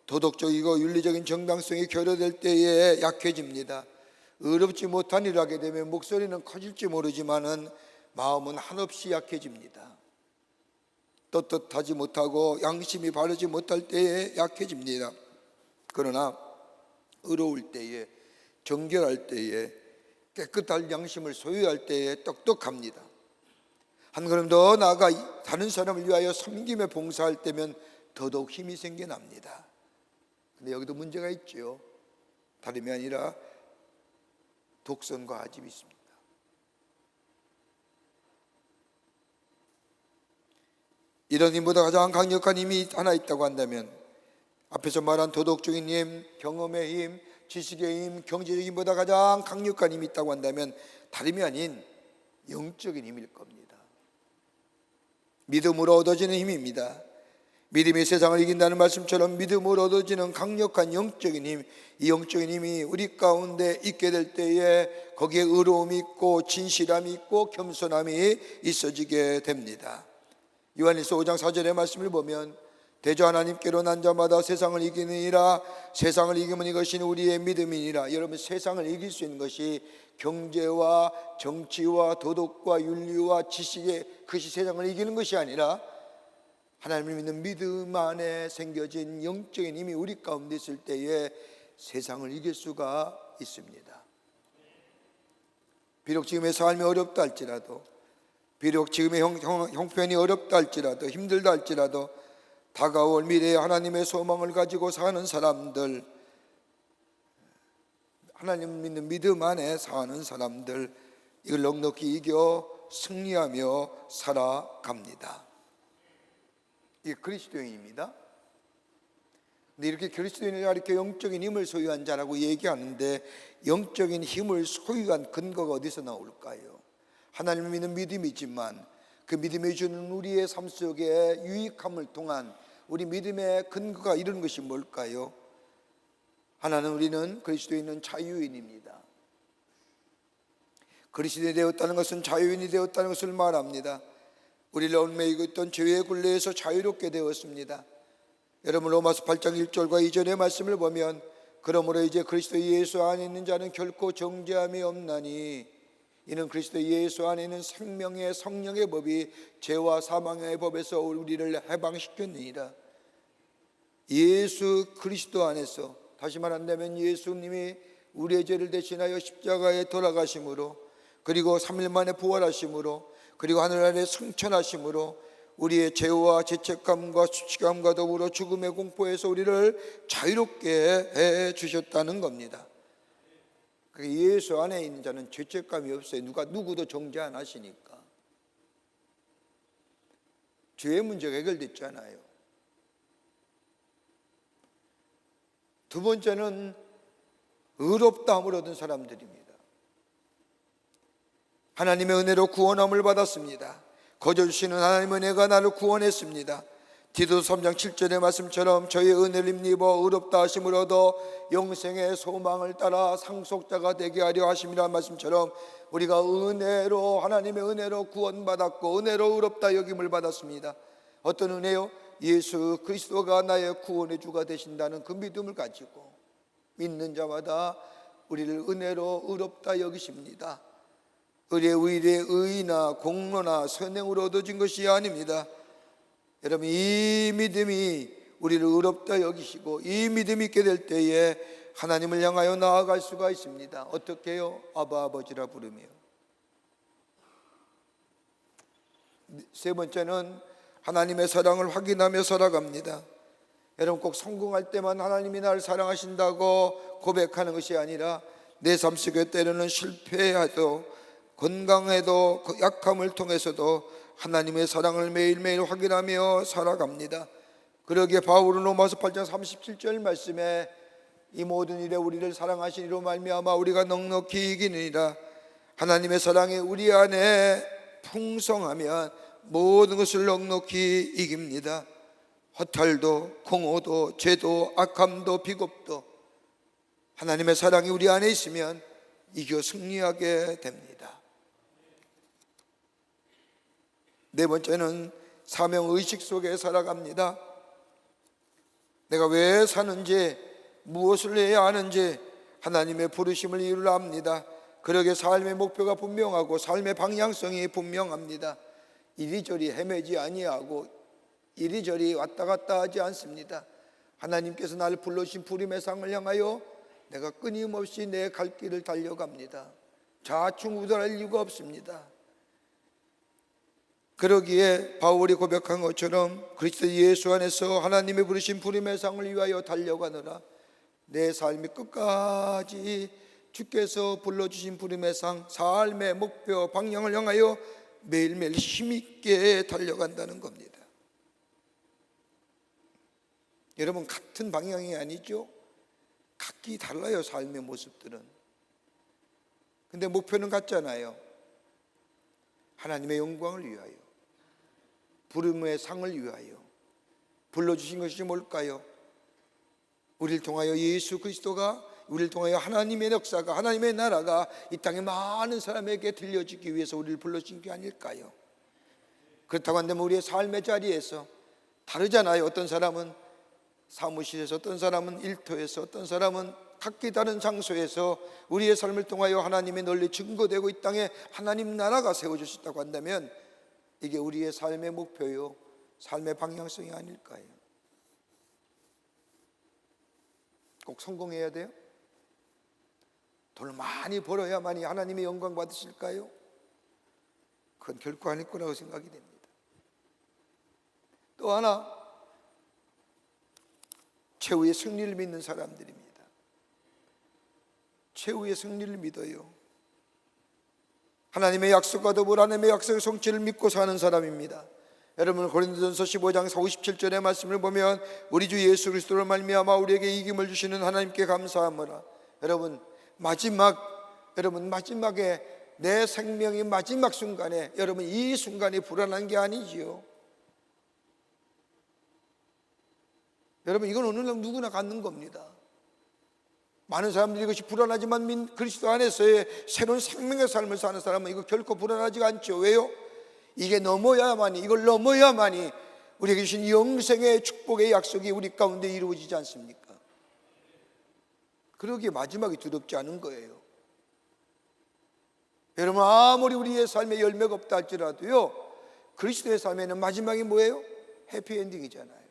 도덕적이고 윤리적인 정당성이 결여될 때에 약해집니다. 의롭지 못한 일을 하게 되면 목소리는 커질지 모르지만은 마음은 한없이 약해집니다. 떳떳하지 못하고 양심이 바르지 못할 때에 약해집니다. 그러나 의로울 때에, 정결할 때에, 깨끗한 양심을 소유할 때에 똑똑합니다. 한 걸음 더 나아가 다른 사람을 위하여 섬김에 봉사할 때면 더더욱 힘이 생겨납니다. 근데 여기도 문제가 있죠. 다름이 아니라 독선과 아집이 있습니다. 이런 힘보다 가장 강력한 힘이 하나 있다고 한다면, 앞에서 말한 도덕적인 힘, 경험의 힘, 지식의 힘, 경제적 힘보다 가장 강력한 힘이 있다고 한다면 다름이 아닌 영적인 힘일 겁니다. 믿음으로 얻어지는 힘입니다. 믿음이 세상을 이긴다는 말씀처럼 믿음으로 얻어지는 강력한 영적인 힘, 이 영적인 힘이 우리 가운데 있게 될 때에 거기에 의로움이 있고 진실함이 있고 겸손함이 있어지게 됩니다. 요한일서 5장 4절의 말씀을 보면, 대저 하나님께로 난 자마다 세상을 이기느니라. 세상을 이기면 이것이 우리의 믿음이니라. 여러분, 세상을 이길 수 있는 것이 경제와 정치와 도덕과 윤리와 지식의, 그것이 세상을 이기는 것이 아니라 하나님을 믿는 믿음 안에 생겨진 영적인 힘이 우리 가운데 있을 때에 세상을 이길 수가 있습니다. 비록 지금의 삶이 어렵다 할지라도, 비록 지금의 형편이 어렵다 할지라도, 힘들다 할지라도 다가올 미래에 하나님의 소망을 가지고 사는 사람들, 하나님 믿는 믿음 안에 사는 사람들, 이걸 넉넉히 이겨 승리하며 살아갑니다. 이게 그리스도인입니다. 근데 이렇게 그리스도인이라 이렇게 영적인 힘을 소유한 자라고 얘기하는데, 영적인 힘을 소유한 근거가 어디서 나올까요? 하나님을 믿는 믿음이지만 그 믿음이 주는 우리의 삶 속에 유익함을 통한 우리 믿음의 근거가 이런 것이 뭘까요? 하나는, 우리는 그리스도인은 자유인입니다. 그리스도인이 되었다는 것은 자유인이 되었다는 것을 말합니다. 우리를 얽매이고 있던 죄의 굴레에서 자유롭게 되었습니다. 여러분, 로마서 8장 1절과 2절의 말씀을 보면, 그러므로 이제 그리스도 예수 안에 있는 자는 결코 정죄함이 없나니 이는 그리스도 예수 안에 있는 생명의 성령의 법이 죄와 사망의 법에서 우리를 해방시켰느니라. 예수 그리스도 안에서, 다시 말한다면 예수님이 우리의 죄를 대신하여 십자가에 돌아가심으로, 그리고 3일 만에 부활하심으로, 그리고 하늘 아래 승천하심으로 우리의 죄와 죄책감과 수치감과 더불어 죽음의 공포에서 우리를 자유롭게 해 주셨다는 겁니다. 예수 안에 있는 자는 죄책감이 없어요. 누구도 정죄 안 하시니까. 죄의 문제가 해결됐잖아요. 두 번째는 의롭다함을 얻은 사람들입니다. 하나님의 은혜로 구원함을 받았습니다. 거저 주시는 하나님의 은혜가 나를 구원했습니다. 디도서 3장 7절의 말씀처럼 저희 은혜를 힘입어 의롭다 하심을 얻어 영생의 소망을 따라 상속자가 되게 하려 하심이라는 말씀처럼 우리가 은혜로, 하나님의 은혜로 구원받았고 은혜로 의롭다 여김을 받았습니다. 어떤 은혜요? 예수 그리스도가 나의 구원의 주가 되신다는 그 믿음을 가지고 믿는 자마다 우리를 은혜로 의롭다 여기십니다. 의의 의나 공로나 선행으로 얻어진 것이 아닙니다. 여러분, 이 믿음이 우리를 의롭다 여기시고 이 믿음이 있게 될 때에 하나님을 향하여 나아갈 수가 있습니다. 어떻게 해요? 아바 아버지라 부르며. 세 번째는 하나님의 사랑을 확인하며 살아갑니다. 여러분, 꼭 성공할 때만 하나님이 나를 사랑하신다고 고백하는 것이 아니라 내 삶 속에 때로는 실패해도 건강해도 약함을 통해서도 하나님의 사랑을 매일매일 확인하며 살아갑니다. 그러기에 바울은 로마서 8장 37절 말씀에 이 모든 일에 우리를 사랑하신 이로 말미암아 우리가 넉넉히 이기느니라. 하나님의 사랑이 우리 안에 풍성하면 모든 것을 넉넉히 이깁니다. 허탈도 공허도 죄도 악함도 비겁도 하나님의 사랑이 우리 안에 있으면 이겨 승리하게 됩니다. 네 번째는 사명의식 속에 살아갑니다. 내가 왜 사는지, 무엇을 해야 하는지 하나님의 부르심을 이유를 압니다. 그러기에 삶의 목표가 분명하고 삶의 방향성이 분명합니다. 이리저리 헤매지 아니하고 이리저리 왔다 갔다 하지 않습니다. 하나님께서 나를 불러주신 부름의 상을 향하여 내가 끊임없이 내 갈 길을 달려갑니다. 좌충우돌할 이유가 없습니다. 그러기에 바울이 고백한 것처럼 그리스도 예수 안에서 하나님의 부르신 부름의 상을 위하여 달려가느라 내 삶이 끝까지 주께서 불러주신 부름의 상, 삶의 목표, 방향을 향하여 매일매일 힘있게 달려간다는 겁니다. 여러분, 같은 방향이 아니죠? 각기 달라요, 삶의 모습들은. 근데 목표는 같잖아요. 하나님의 영광을 위하여, 부름의 상을 위하여. 불러주신 것이 뭘까요? 우리를 통하여 예수 그리스도가, 우리를 통하여 하나님의 역사가, 하나님의 나라가 이 땅에 많은 사람에게 들려지기 위해서 우리를 불러주신 게 아닐까요? 그렇다고 한다면 우리의 삶의 자리에서 다르잖아요. 어떤 사람은 사무실에서, 어떤 사람은 일터에서, 어떤 사람은 각기 다른 장소에서 우리의 삶을 통하여 하나님의 널리 증거되고 이 땅에 하나님 나라가 세워주셨다고 한다면 이게 우리의 삶의 목표요, 삶의 방향성이 아닐까요? 꼭 성공해야 돼요? 돈을 많이 벌어야만이 하나님의 영광 받으실까요? 그건 결코 아닐 거라고 생각이 됩니다. 또 하나, 최후의 승리를 믿는 사람들입니다. 최후의 승리를 믿어요. 하나님의 약속과 더불어 하나님의 약속의 성취를 믿고 사는 사람입니다. 여러분, 고린도전서 15장 57절의 말씀을 보면 우리 주 예수 그리스도를 말미암아 우리에게 이김을 주시는 하나님께 감사하노라. 여러분, 마지막에 내 생명의 마지막 순간에, 여러분, 이 순간이 불안한 게 아니지요. 여러분, 이건 어느 날 누구나 갖는 겁니다. 많은 사람들이 이것이 불안하지만 그리스도 안에서의 새로운 생명의 삶을 사는 사람은 이거 결코 불안하지 않죠. 왜요? 이게 이걸 넘어야만이 우리에게 주신 영생의 축복의 약속이 우리 가운데 이루어지지 않습니까? 그러기에 마지막이 두렵지 않은 거예요. 여러분, 아무리 우리의 삶에 열매가 없다 할지라도요, 그리스도의 삶에는 마지막이 뭐예요? 해피엔딩이잖아요.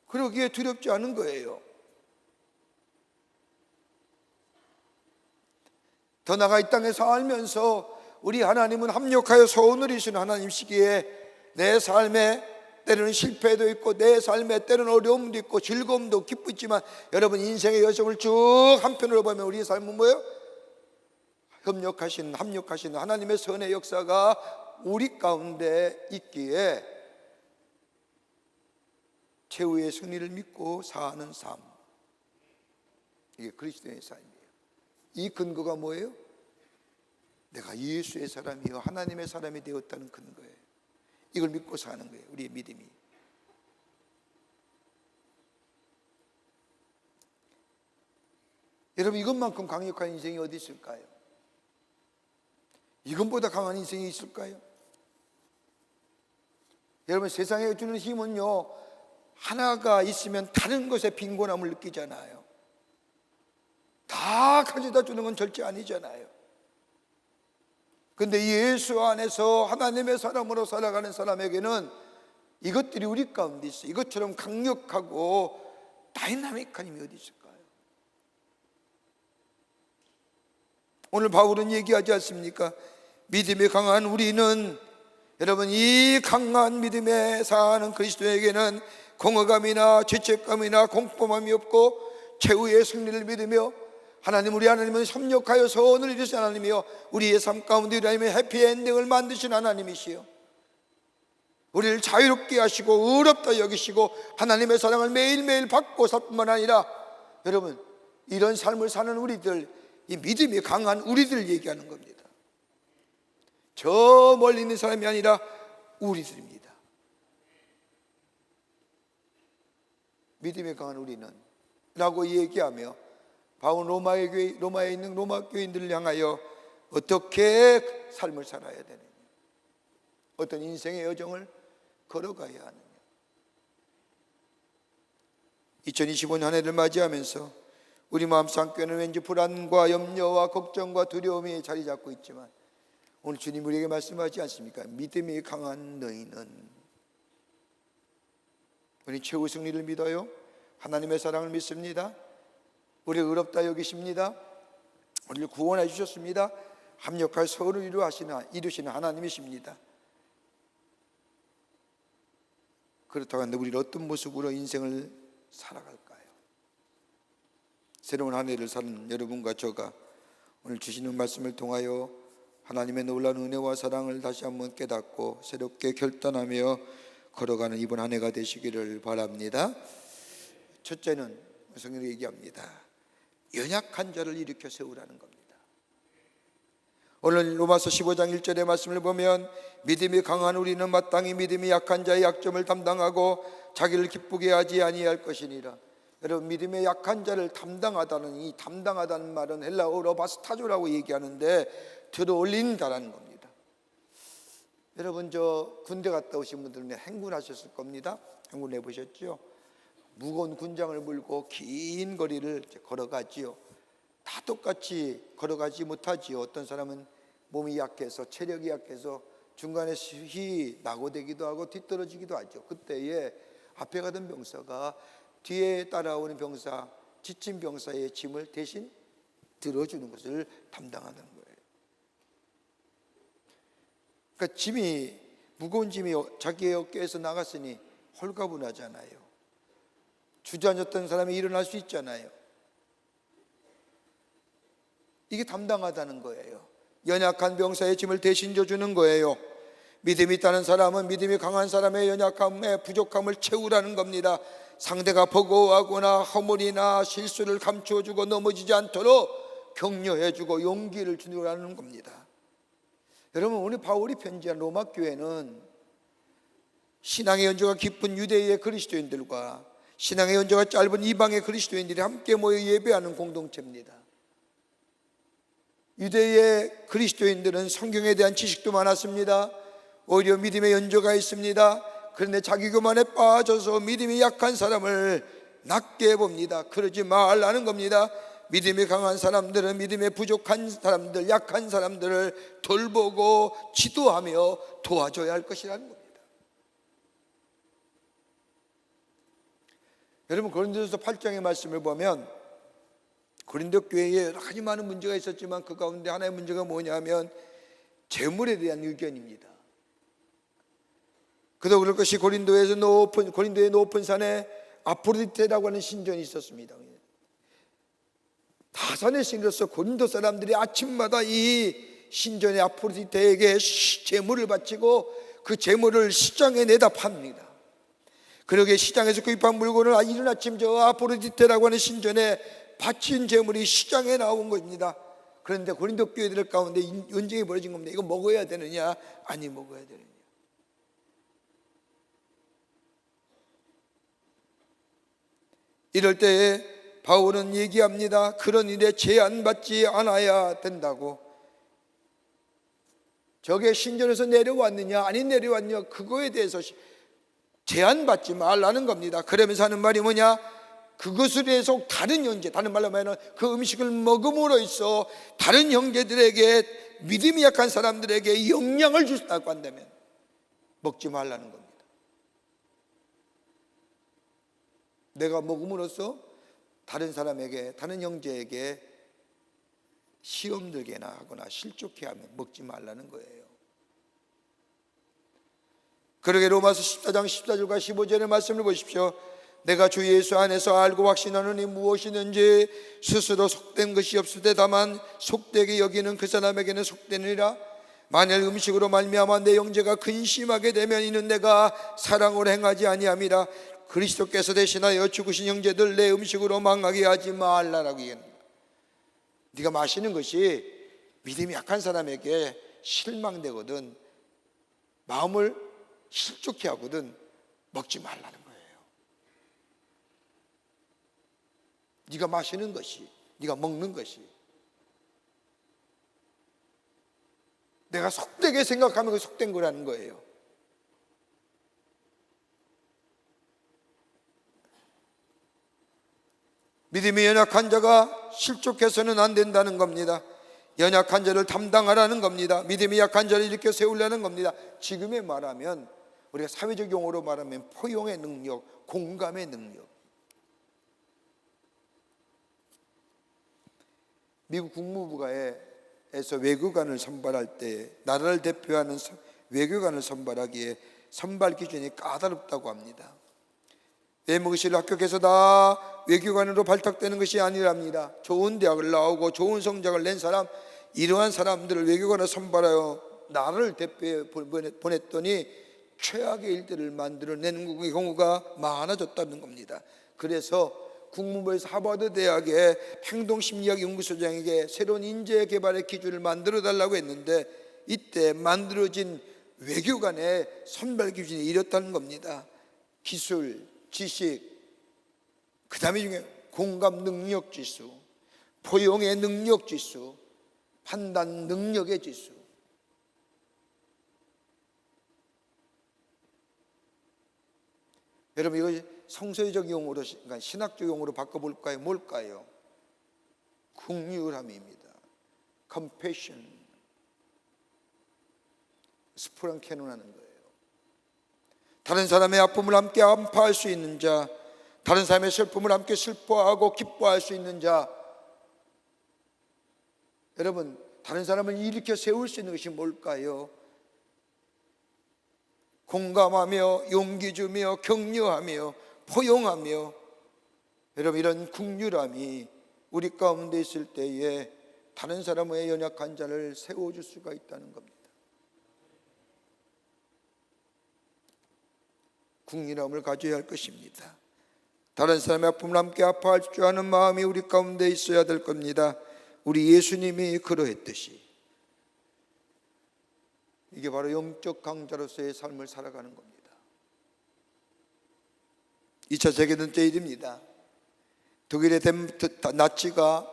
그러기에 두렵지 않은 거예요. 더 나아가 이 땅에 살면서 우리 하나님은 합력하여 소원을 이루시는 하나님이시기에 내 삶에 때로는 실패도 있고 내 삶에 때로는 어려움도 있고 즐거움도 기쁘지만 여러분, 인생의 여정을 쭉 한편으로 보면 우리의 삶은 뭐예요? 합력하시는 하나님의 선의 역사가 우리 가운데 있기에 최후의 승리를 믿고 사는 삶, 이게 그리스도의 삶이에요. 이 근거가 뭐예요? 내가 예수의 사람이요 하나님의 사람이 되었다는 근거예요. 이걸 믿고 사는 거예요, 우리의 믿음이. 여러분, 이것만큼 강력한 인생이 어디 있을까요? 이것보다 강한 인생이 있을까요? 여러분, 세상에 주는 힘은요, 하나가 있으면 다른 것에 빈곤함을 느끼잖아요. 다 가져다 주는 건 절대 아니잖아요. 근데 예수 안에서 하나님의 사람으로 살아가는 사람에게는 이것들이 우리 가운데 있어요. 이것처럼 강력하고 다이나믹한 힘이 어디 있을까요? 오늘 바울은 얘기하지 않습니까? 믿음이 강한 우리는, 여러분, 이 강한 믿음에 사는 그리스도에게는 공허감이나 죄책감이나 공포함이 없고 최후의 승리를 믿으며 우리 하나님은 협력하여 소원을 이루신 하나님이요 우리의 삶 가운데 하나님의 해피엔딩을 만드신 하나님이시요 우리를 자유롭게 하시고 의롭다 여기시고 하나님의 사랑을 매일매일 받고 살 뿐만 아니라, 여러분, 이런 삶을 사는 우리들, 이 믿음이 강한 우리들 얘기하는 겁니다. 저 멀리 있는 사람이 아니라 우리들입니다. 믿음이 강한 우리는 라고 얘기하며 바울 로마에 있는 로마 교인들을 향하여 어떻게 삶을 살아야 되느냐, 어떤 인생의 여정을 걸어가야 하느냐. 2025년 한 해를 맞이하면서 우리 마음속에는 왠지 불안과 염려와 걱정과 두려움이 자리 잡고 있지만, 오늘 주님 우리에게 말씀하지 않습니까? 믿음이 강한 너희는, 우리 최후 승리를 믿어요. 하나님의 사랑을 믿습니다. 우리 의롭다 여기십니다. 우리를 구원해 주셨습니다. 합력할 서울을 이루시는 하나님이십니다. 그렇다고 하는데 우리는 어떤 모습으로 인생을 살아갈까요? 새로운 한 해를 사는 여러분과 저가 오늘 주시는 말씀을 통하여 하나님의 놀라운 은혜와 사랑을 다시 한번 깨닫고 새롭게 결단하며 걸어가는 이번 한 해가 되시기를 바랍니다. 첫째는 성경이 얘기합니다. 연약한 자를 일으켜 세우라는 겁니다. 오늘 로마서 15장 1절의 말씀을 보면 믿음이 강한 우리는 마땅히 믿음이 약한 자의 약점을 담당하고 자기를 기쁘게 하지 아니할 것이니라. 여러분, 믿음의 약한 자를 담당하다는, 이 담당하다는 말은 헬라어로 바스타조라고 얘기하는데 들어올린다라는 겁니다. 여러분, 저 군대 갔다 오신 분들은 행군하셨을 겁니다. 행군해 보셨죠? 무거운 군장을 물고 긴 거리를 걸어가지요. 다 똑같이 걸어가지 못하지요. 어떤 사람은 몸이 약해서, 체력이 약해서 중간에 쉬 낙오되기도 하고 뒤떨어지기도 하죠. 그때에 앞에 가던 병사가 뒤에 따라오는 병사, 지친 병사의 짐을 대신 들어주는 것을 담당하는 거예요. 그러니까 무거운 짐이 자기의 어깨에서 나갔으니 홀가분하잖아요. 주저앉았던 사람이 일어날 수 있잖아요. 이게 담당하다는 거예요. 연약한 병사의 짐을 대신 져주는 거예요. 믿음이 있다는 사람은 믿음이 강한 사람의 연약함의 부족함을 채우라는 겁니다. 상대가 버거워하거나 허물이나 실수를 감추어주고 넘어지지 않도록 격려해주고 용기를 주라는 겁니다. 여러분, 오늘 바울이 편지한 로마 교회는 신앙의 연조가 깊은 유대인의 그리스도인들과 신앙의 연조가 짧은 이방의 그리스도인들이 함께 모여 예배하는 공동체입니다. 유대의 그리스도인들은 성경에 대한 지식도 많았습니다. 오히려 믿음의 연조가 있습니다. 그런데 자기 교만에 빠져서 믿음이 약한 사람을 낮게 봅니다. 그러지 말라는 겁니다. 믿음이 강한 사람들은 믿음에 부족한 사람들, 약한 사람들을 돌보고 지도하며 도와줘야 할 것이라는 겁니다. 여러분, 고린도전서 8장의 말씀을 보면 고린도 교회에 여러 가지 많은 문제가 있었지만 그 가운데 하나의 문제가 뭐냐면 재물에 대한 의견입니다. 그도 그럴 것이 고린도의 높은 산에 아프로디테라고 하는 신전이 있었습니다. 다산의 신으로서 고린도 사람들이 아침마다 이 신전의 아프로디테에게 재물을 바치고 그 재물을 시장에 내다 팝니다. 그러게 시장에서 구입한 물건을 이른 아침 저 아프로디테라고 하는 신전에 바친 재물이 시장에 나온 겁니다. 그런데 고린도 교회들 가운데 논쟁이 벌어진 겁니다. 이거 먹어야 되느냐, 아니 먹어야 되느냐. 이럴 때에 바울은 얘기합니다. 그런 일에 제한받지 않아야 된다고. 저게 신전에서 내려왔느냐, 아니 내려왔느냐, 그거에 대해서 제한받지 말라는 겁니다. 그러면서 하는 말이 뭐냐? 그것을 해서 다른 형제, 다른 말로 하면 그 음식을 먹음으로 있어 다른 형제들에게, 믿음이 약한 사람들에게 영향을 주셨다고 한다면 먹지 말라는 겁니다. 내가 먹음으로써 다른 사람에게, 다른 형제에게 시험 들게 하거나 실족해 하면 먹지 말라는 거예요. 그러게 로마서 14장 14절과 15절의 말씀을 보십시오. 내가 주 예수 안에서 알고 확신하노니 무엇이든지 스스로 속된 것이 없을 때 다만 속되게 여기는 그 사람에게는 속되느니라. 만일 음식으로 말미암아 내 형제가 근심하게 되면 이는 내가 사랑으로 행하지 아니함이라. 그리스도께서 대신하여 죽으신 형제들 내 음식으로 망하게 하지 말라라고 얘기합니다. 네가 마시는 것이 믿음이 약한 사람에게 실망되거든, 마음을 실족해 하거든, 먹지 말라는 거예요. 네가 마시는 것이, 네가 먹는 것이 내가 속되게 생각하면 그 속된 거라는 거예요. 믿음이 연약한 자가 실족해서는 안 된다는 겁니다. 연약한 자를 담당하라는 겁니다. 믿음이 약한 자를 일으켜 세우려는 겁니다. 지금의 말하면, 우리가 사회적 용어로 말하면 포용의 능력, 공감의 능력. 미국 국무부에서 외교관을 선발할 때 나라를 대표하는 외교관을 선발하기에 선발 기준이 까다롭다고 합니다. 외모시를 합격해서 다 외교관으로 발탁되는 것이 아니랍니다. 좋은 대학을 나오고 좋은 성적을 낸 사람, 이러한 사람들을 외교관으로 선발하여 나라를 대표해 보냈더니 최악의 일들을 만들어내는 경우가 많아졌다는 겁니다. 그래서 국무부에서 하버드 대학의 행동심리학 연구소장에게 새로운 인재 개발의 기준을 만들어 달라고 했는데, 이때 만들어진 외교관의 선발 기준이 이렇다는 겁니다. 기술, 지식, 그 다음에 중에 공감 능력 지수, 포용의 능력 지수, 판단 능력의 지수. 여러분, 이거 성서적 용어로, 그러니까 신학적 용어로 바꿔볼까요? 뭘까요? 긍휼함입니다. compassion, 스프랑케논하는 거예요. 다른 사람의 아픔을 함께 안파할 수 있는 자, 다른 사람의 슬픔을 함께 슬퍼하고 기뻐할 수 있는 자. 여러분, 다른 사람을 일으켜 세울 수 있는 것이 뭘까요? 공감하며 용기 주며 격려하며 포용하며, 여러분, 이런 긍휼함이 우리 가운데 있을 때에 다른 사람의 연약한 자를 세워줄 수가 있다는 겁니다. 긍휼함을 가져야 할 것입니다. 다른 사람의 아픔을 함께 아파할 줄 아는 마음이 우리 가운데 있어야 될 겁니다. 우리 예수님이 그러했듯이. 이게 바로 영적 강자로서의 삶을 살아가는 겁니다. 2차 세계대전 때 일입니다. 독일의 나치가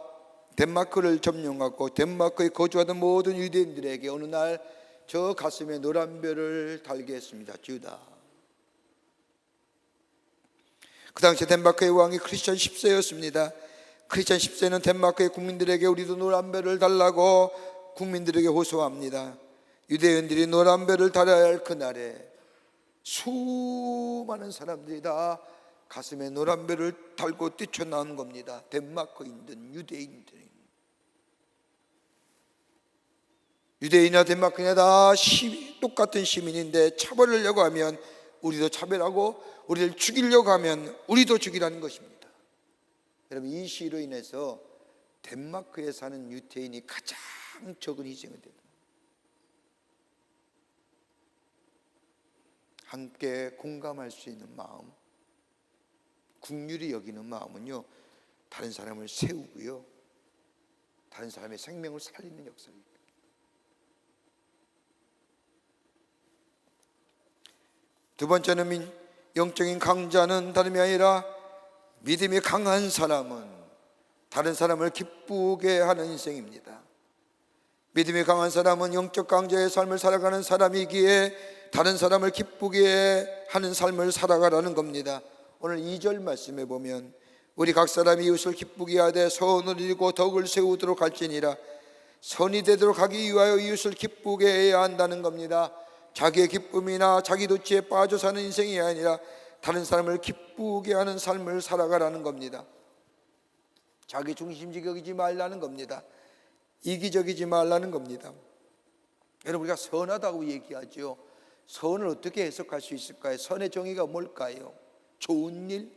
덴마크를 점령하고 덴마크에 거주하던 모든 유대인들에게 어느 날 저 가슴에 노란 별을 달게 했습니다. 주다. 그 당시 덴마크의 왕이 크리스천 10세였습니다. 크리스천 10세는 덴마크의 국민들에게 우리도 노란 별을 달라고 국민들에게 호소합니다. 유대인들이 노란 별을 달아야 할 그날에 수많은 사람들이 다 가슴에 노란 별을 달고 뛰쳐나온 겁니다. 덴마크인들, 유대인들이. 유대인이나 덴마크인이나 다 똑같은 시민인데 차별하려고 하면 우리도 차별하고, 우리를 죽이려고 하면 우리도 죽이라는 것입니다. 여러분, 이 시로 인해서 덴마크에 사는 유대인이 가장 적은 희생을 됩니다. 함께 공감할 수 있는 마음, 긍휼히 여기는 마음은요, 다른 사람을 세우고요, 다른 사람의 생명을 살리는 역사입니다. 두 번째는, 영적인 강자는 다름이 아니라 믿음이 강한 사람은 다른 사람을 기쁘게 하는 인생입니다. 믿음이 강한 사람은 영적 강자의 삶을 살아가는 사람이기에 다른 사람을 기쁘게 하는 삶을 살아가라는 겁니다. 오늘 2절 말씀에 보면, 우리 각 사람이 이웃을 기쁘게 하되 선을 이루고 덕을 세우도록 할지니라. 선이 되도록 하기 위하여 이웃을 기쁘게 해야 한다는 겁니다. 자기의 기쁨이나 자기 도취에 빠져 사는 인생이 아니라 다른 사람을 기쁘게 하는 삶을 살아가라는 겁니다. 자기 중심적 여기지 말라는 겁니다. 이기적이지 말라는 겁니다. 여러분, 우리가 선하다고 얘기하죠. 선을 어떻게 해석할 수 있을까요? 선의 정의가 뭘까요? 좋은 일?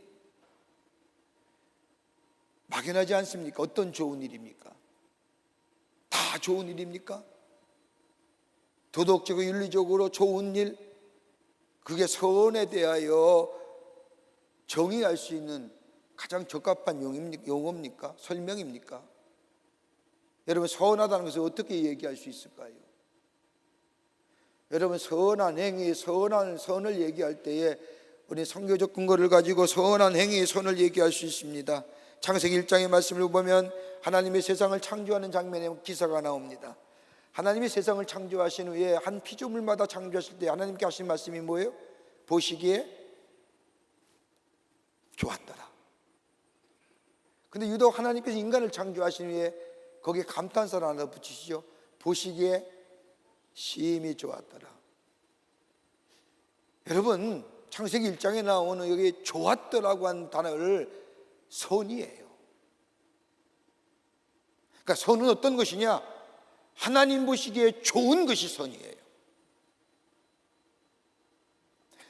막연하지 않습니까? 어떤 좋은 일입니까? 다 좋은 일입니까? 도덕적으로 윤리적으로 좋은 일, 그게 선에 대하여 정의할 수 있는 가장 적합한 용어입니까? 설명입니까? 여러분, 선하다는 것을 어떻게 얘기할 수 있을까요? 여러분, 선한 행위, 선한 선을 얘기할 때에 우리 성경적 근거를 가지고 선한 행위의 선을 얘기할 수 있습니다. 창세기 1장의 말씀을 보면 하나님이 세상을 창조하는 장면에 기사가 나옵니다. 하나님이 세상을 창조하신 후에 한 피조물마다 창조하실 때 하나님께 하신 말씀이 뭐예요? 보시기에 좋았더라. 근데 유독 하나님께서 인간을 창조하신 후에 거기에 감탄사를 하나 붙이시죠. 보시기에 심히 좋았더라. 여러분, 창세기 1장에 나오는 여기 좋았더라고 한 단어를 선이에요. 그러니까 선은 어떤 것이냐? 하나님 보시기에 좋은 것이 선이에요.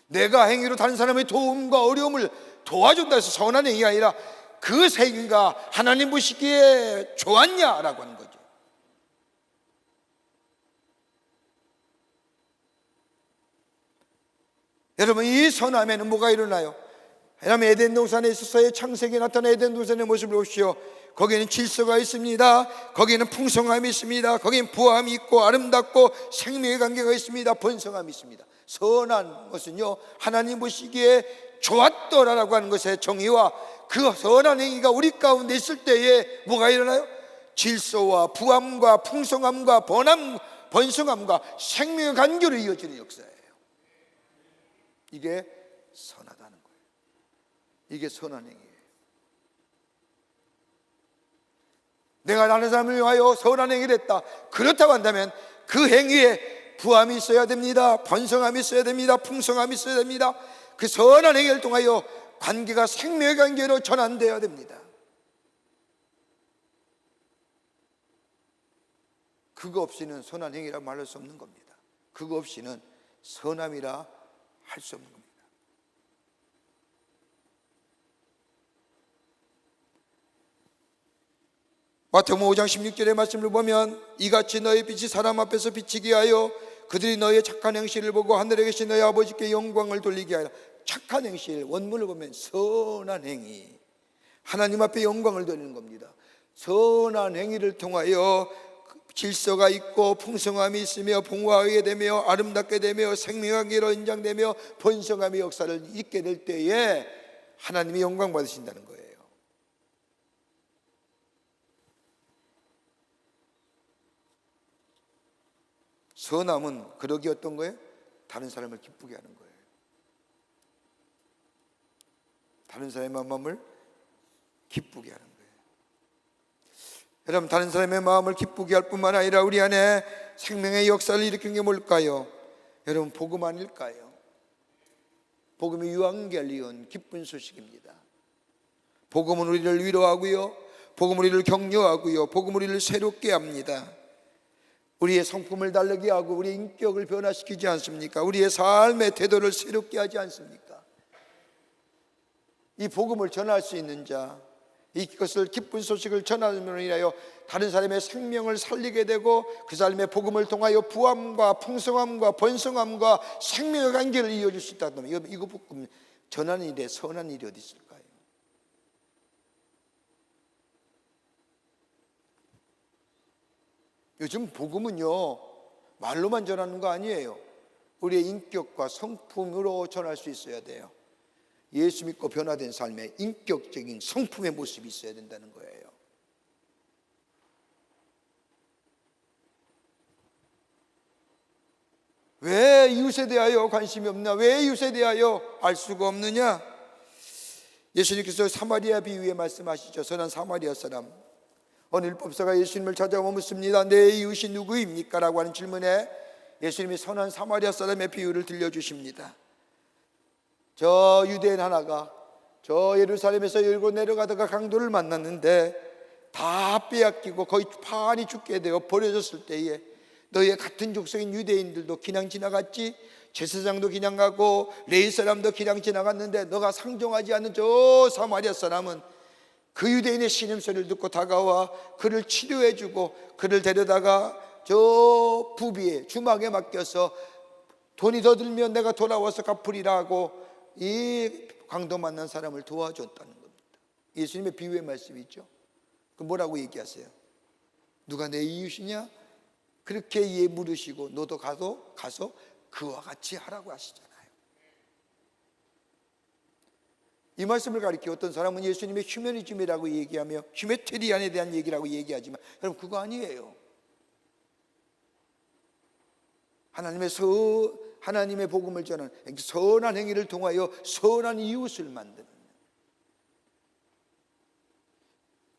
내가 행위로 다른 사람의 도움과 어려움을 도와준다 해서 선한 행위가 아니라 그 행위가 하나님 보시기에 좋았냐라고 하는 거죠. 여러분, 이 선함에는 뭐가 일어나요? 왜냐하면 에덴 동산에 있어서의 창세기에 나타난 에덴 동산의 모습을 보십시오. 거기에는 질서가 있습니다. 거기에는 풍성함이 있습니다. 거기에는 부함이 있고 아름답고 생명의 관계가 있습니다. 번성함이 있습니다. 선한 것은요, 하나님 보시기에 좋았더라라고 하는 것의 정의와 그 선한 행위가 우리 가운데 있을 때에 뭐가 일어나요? 질서와 부함과 풍성함과 번성함과 생명의 관계로 이어지는 역사예요. 이게 선하다는 거예요. 이게 선한 행위예요. 내가 다른 사람을 위하여 선한 행위를 했다. 그렇다고 한다면 그 행위에 부함이 있어야 됩니다. 번성함이 있어야 됩니다. 풍성함이 있어야 됩니다. 그 선한 행위를 통하여 관계가 생명의 관계로 전환되어야 됩니다. 그거 없이는 선한 행위라 말할 수 없는 겁니다. 그거 없이는 선함이라 할 수 없는 겁니다. 마태복음 5장 16절의 말씀을 보면 이같이 너희 빛이 사람 앞에서 비치게 하여 그들이 너희의 착한 행실을 보고 하늘에 계신 너희 아버지께 영광을 돌리게 하여. 착한 행실, 원문을 보면 선한 행위, 하나님 앞에 영광을 돌리는 겁니다. 선한 행위를 통하여 질서가 있고 풍성함이 있으며 풍화하게 되며 아름답게 되며 생명하기로 연장되며 번성함의 역사를 있게 될 때에 하나님이 영광 받으신다는 거예요. 선함은 그러기 어떤 거예요? 다른 사람을 기쁘게 하는 거예요. 다른 사람의 마음을 기쁘게 하는 거예요. 여러분, 다른 사람의 마음을 기쁘게 할 뿐만 아니라 우리 안에 생명의 역사를 일으킨 게 뭘까요? 여러분, 복음 아닐까요? 복음이 유앙겔리온, 기쁜 소식입니다. 복음은 우리를 위로하고요, 복음은 우리를 격려하고요, 복음은 우리를 새롭게 합니다. 우리의 성품을 다르게 하고 우리의 인격을 변화시키지 않습니까? 우리의 삶의 태도를 새롭게 하지 않습니까? 이 복음을 전할 수 있는 자, 이것을 기쁜 소식을 전함으로 인하여 다른 사람의 생명을 살리게 되고 그 사람의 복음을 통하여 부함과 풍성함과 번성함과 생명의 관계를 이어줄 수 있다면 이거 복음 전하는 일에 선한 일이 어디 있을까요? 요즘 복음은요, 말로만 전하는 거 아니에요. 우리의 인격과 성품으로 전할 수 있어야 돼요. 예수 믿고 변화된 삶에 인격적인 성품의 모습이 있어야 된다는 거예요. 왜 이웃에 대하여 관심이 없나? 왜 이웃에 대하여 알 수가 없느냐? 예수님께서 사마리아 비유에 말씀하시죠. 선한 사마리아 사람, 어느 율법사가 예수님을 찾아와 묻습니다. 내 이웃이 누구입니까? 라고 하는 질문에 예수님이 선한 사마리아 사람의 비유를 들려주십니다. 저 유대인 하나가 저 예루살렘에서 열고 내려가다가 강도를 만났는데 다 빼앗기고 거의 판이 죽게 되어 버려졌을 때에 너희의 같은 족속인 유대인들도 그냥 지나갔지, 제사장도 그냥 가고 레위 사람도 그냥 지나갔는데 너가 상종하지 않는 저 사마리아 사람은 그 유대인의 신음소리를 듣고 다가와 그를 치료해주고 그를 데려다가 저 부비에 주막에 맡겨서 돈이 더 들면 내가 돌아와서 갚으리라고 이 강도 만난 사람을 도와줬다는 겁니다. 예수님의 비유의 말씀이죠. 그 뭐라고 얘기하세요? 누가 내 이웃이냐? 그렇게 예 물으시고 너도 가서 그와 같이 하라고 하시잖아요. 이 말씀을 가리켜 어떤 사람은 예수님의 휴머니즘이라고 얘기하며 휴메테리안에 대한 얘기라고 얘기하지만 여러분 그거 아니에요. 하나님의 복음을 전하는 선한 행위를 통하여 선한 이웃을 만드는.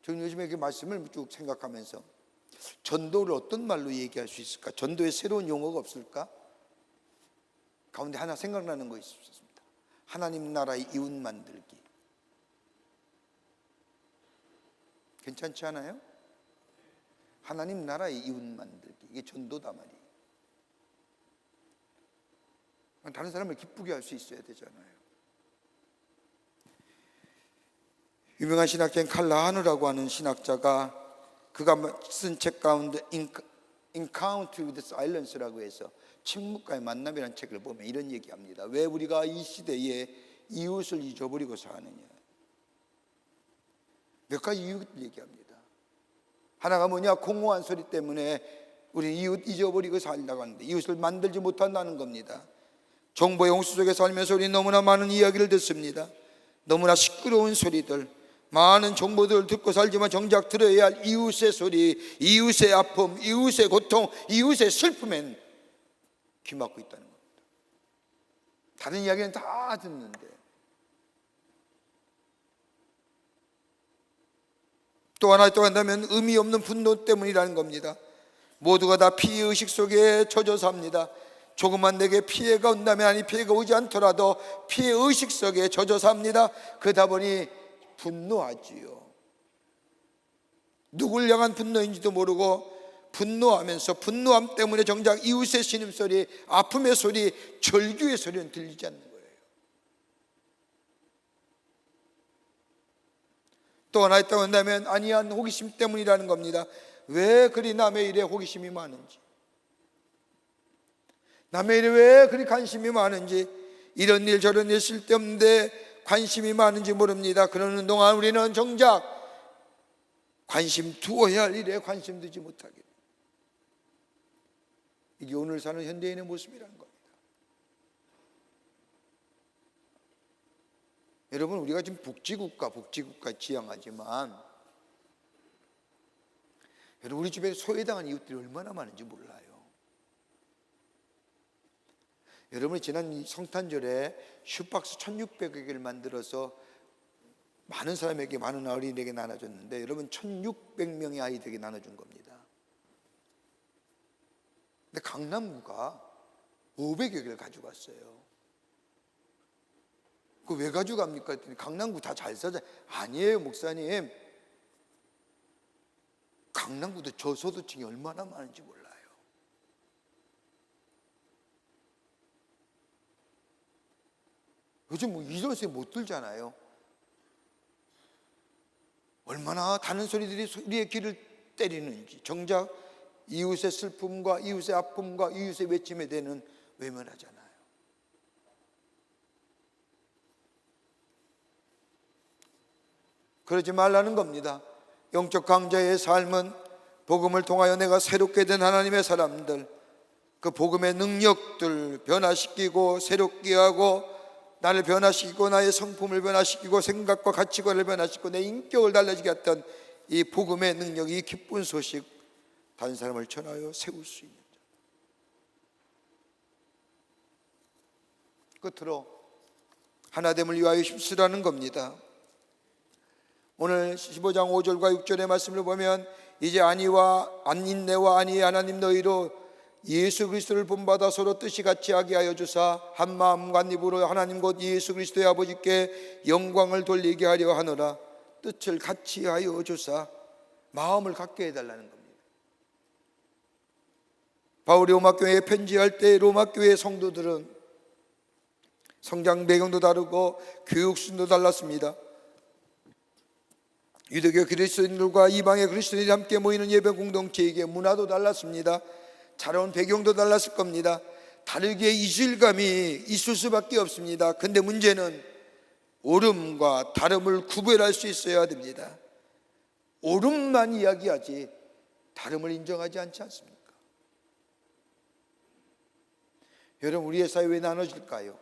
저는 요즘에 그 말씀을 쭉 생각하면서 전도를 어떤 말로 얘기할 수 있을까? 전도에 새로운 용어가 없을까? 가운데 하나 생각나는 거 있었습니다. 하나님 나라의 이웃 만들기. 괜찮지 않아요? 하나님 나라의 이웃 만들기. 이게 전도다 말이에요. 다른 사람을 기쁘게 할 수 있어야 되잖아요. 유명한 신학자인 칼 라하누라고 하는 신학자가 그가 쓴 책 가운데 Encounter with Silence라고 해서 침묵과의 만남이라는 책을 보면 이런 얘기합니다. 왜 우리가 이 시대에 이웃을 잊어버리고 사느냐. 몇 가지 이유를 얘기합니다. 하나가 뭐냐? 공허한 소리 때문에 우리 이웃 잊어버리고 살려고 하는데 이웃을 만들지 못한다는 겁니다. 정보의 홍수 속에 살면서 우리 너무나 많은 이야기를 듣습니다. 너무나 시끄러운 소리들, 많은 정보들을 듣고 살지만 정작 들어야 할 이웃의 소리, 이웃의 아픔, 이웃의 고통, 이웃의 슬픔엔 귀 막고 있다는 겁니다. 다른 이야기는 다 듣는데 또 하나 또 한다면 의미 없는 분노 때문이라는 겁니다. 모두가 다 피해의식 속에 젖어 삽니다. 조금만 내게 피해가 온다면 아니 피해가 오지 않더라도 피해의식 속에 젖어 삽니다. 그러다 보니 분노하지요. 누굴 향한 분노인지도 모르고 분노하면서 분노함 때문에 정작 이웃의 신음소리, 아픔의 소리, 절규의 소리는 들리지 않는 거예요. 또 하나 있다고 한다면 아니한 호기심 때문이라는 겁니다. 왜 그리 남의 일에 호기심이 많은지, 남의 일에 왜 그리 관심이 많은지, 이런 일 저런 일 쓸데없는데 관심이 많은지 모릅니다. 그러는 동안 우리는 정작 관심 두어야 할 일에 관심 두지 못하게 됩니다. 이게 오늘 사는 현대인의 모습이라는 겁니다. 여러분, 우리가 지금 복지국가 지향하지만 여러분, 우리 집에 소외당한 이웃들이 얼마나 많은지 몰라요. 여러분이 지난 성탄절에 슈박스 1600여 개를 만들어서 많은 사람에게, 많은 어린이에게 나눠줬는데 여러분 1600명의 아이들에게 나눠준 겁니다. 근데 강남구가 500여 개를 가져갔어요. 그 왜 가져갑니까? 했더니 강남구 다 잘 사잖아요. 아니에요, 목사님. 강남구도 저소득층이 얼마나 많은지 몰라요. 요즘 뭐 이전세 못 들잖아요. 얼마나 다른 소리들이 우리의 귀를 때리는지. 정작 이웃의 슬픔과 이웃의 아픔과 이웃의 외침에 대해는 외면하잖아요. 그러지 말라는 겁니다. 영적 강자의 삶은 복음을 통하여 내가 새롭게 된 하나님의 사람들, 그 복음의 능력들 변화시키고 새롭게 하고 나를 변화시키고 나의 성품을 변화시키고 생각과 가치관을 변화시키고 내 인격을 달라지게 했던 이 복음의 능력이, 이 기쁜 소식, 다른 사람을 전하여 세울 수 있는 자. 끝으로 하나됨을 위하여 힘쓰라는 겁니다. 오늘 15장 5절과 6절의 말씀을 보면 이제 안인내와 안위의 하나님 너희로 예수 그리스도를 본받아 서로 뜻이 같이 하게 하여 주사 한 마음과 한 입으로 하나님 곧 예수 그리스도의 아버지께 영광을 돌리게 하려 하노라. 뜻을 같이 하여 주사, 마음을 같게 해달라는 겁니다. 바울이 로마교회에 편지할 때 로마교회 성도들은 성장 배경도 다르고 교육 수준도 달랐습니다. 유대교 그리스도인들과 이방의 그리스도인이 함께 모이는 예배 공동체에게 문화도 달랐습니다. 자라온 배경도 달랐을 겁니다. 다르게 이질감이 있을 수밖에 없습니다. 근데 문제는 옳음과 다름을 구별할 수 있어야 됩니다. 옳음만 이야기하지 다름을 인정하지 않지 않습니까? 여러분, 우리의 사회 왜 나눠질까요?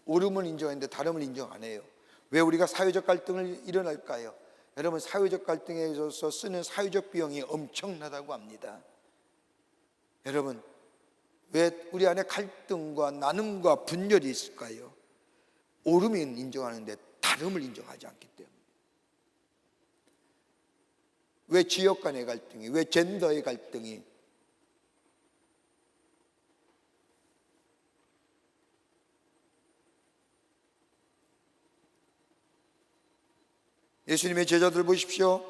옳음을 인정하는데 다름을 인정 안 해요. 왜 우리가 사회적 갈등을 일어날까요? 여러분, 사회적 갈등에 있어서 쓰는 사회적 비용이 엄청나다고 합니다. 여러분, 왜 우리 안에 갈등과 나눔과 분열이 있을까요? 옳음은 인정하는데 다름을 인정하지 않기 때문에. 왜 지역 간의 갈등이, 왜 젠더의 갈등이, 예수님의 제자들 보십시오.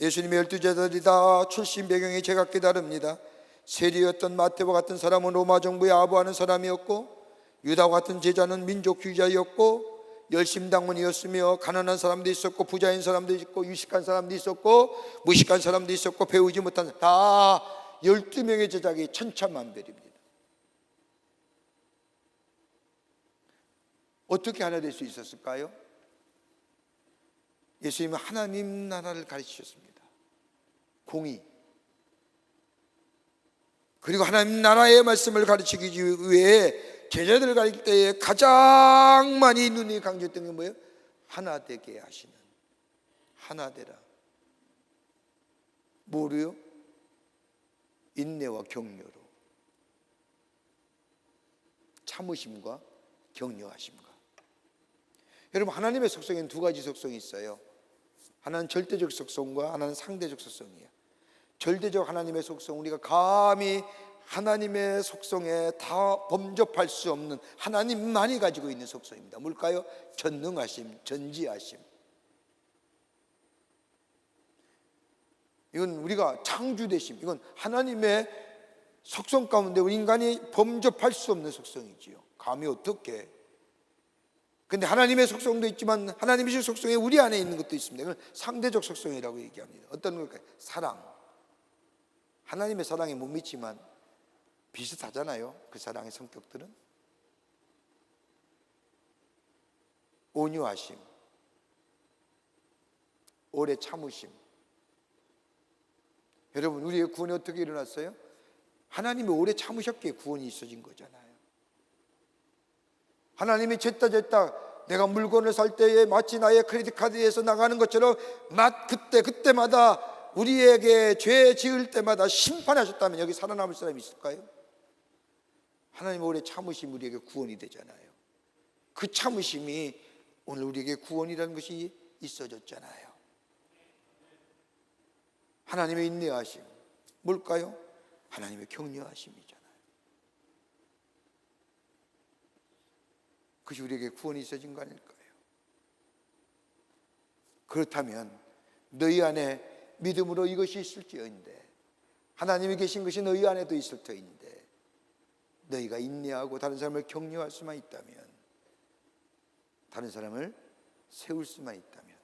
예수님의 12제자들이 다 출신 배경이 제각기 다릅니다. 세리였던 마태와 같은 사람은 로마 정부에 아부하는 사람이었고, 유다와 같은 제자는 민족주의자였고, 열심당원이었으며 가난한 사람도 있었고, 부자인 사람도 있고, 유식한 사람도 있었고, 무식한 사람도 있었고, 배우지 못한, 다 12명의 제자가 천차만별입니다. 어떻게 하나 될 수 있었을까요? 예수님은 하나님 나라를 가르치셨습니다. 공의, 그리고 하나님 나라의 말씀을 가르치기 위해 제자들을 가르칠 때에 가장 많이 눈이 강조했던 게 뭐예요? 하나 되게 하시는, 하나 되라. 뭐로요? 인내와 격려로, 참으심과 격려하심과. 여러분, 하나님의 속성에는 두 가지 속성이 있어요. 하나는 절대적 속성과 하나는 상대적 속성이에요. 절대적 하나님의 속성, 우리가 감히 하나님의 속성에 다 범접할 수 없는 하나님만이 가지고 있는 속성입니다. 뭘까요? 전능하심, 전지하심. 이건 우리가 창조되심, 이건 하나님의 속성 가운데 우리 인간이 범접할 수 없는 속성이지요. 감히 어떻게? 근데 하나님의 속성도 있지만 하나님의 속성에 우리 안에 있는 것도 있습니다. 이건 상대적 속성이라고 얘기합니다. 어떤 걸까요? 사랑. 하나님의 사랑에 못 믿지만 비슷하잖아요. 그 사랑의 성격들은. 온유하심, 오래 참으심. 여러분, 우리의 구원이 어떻게 일어났어요? 하나님이 오래 참으셨기에 구원이 있어진 거잖아요. 하나님이 쟀다 내가 물건을 살 때에 마치 나의 크레딧 카드에서 나가는 것처럼 그때마다 우리에게 죄 지을 때마다 심판하셨다면 여기 살아남을 사람이 있을까요? 하나님 오래 참으심이 우리에게 구원이 되잖아요. 그 참으심이 오늘 우리에게 구원이라는 것이 있어졌잖아요. 하나님의 인내하심, 뭘까요? 하나님의 격려하심이잖아요. 그것이 우리에게 구원이 있어진 거 아닐까요? 그렇다면 너희 안에 믿음으로 이것이 있을지어인데, 하나님이 계신 것이 너희 안에도 있을 터인데, 너희가 인내하고 다른 사람을 격려할 수만 있다면, 다른 사람을 세울 수만 있다면,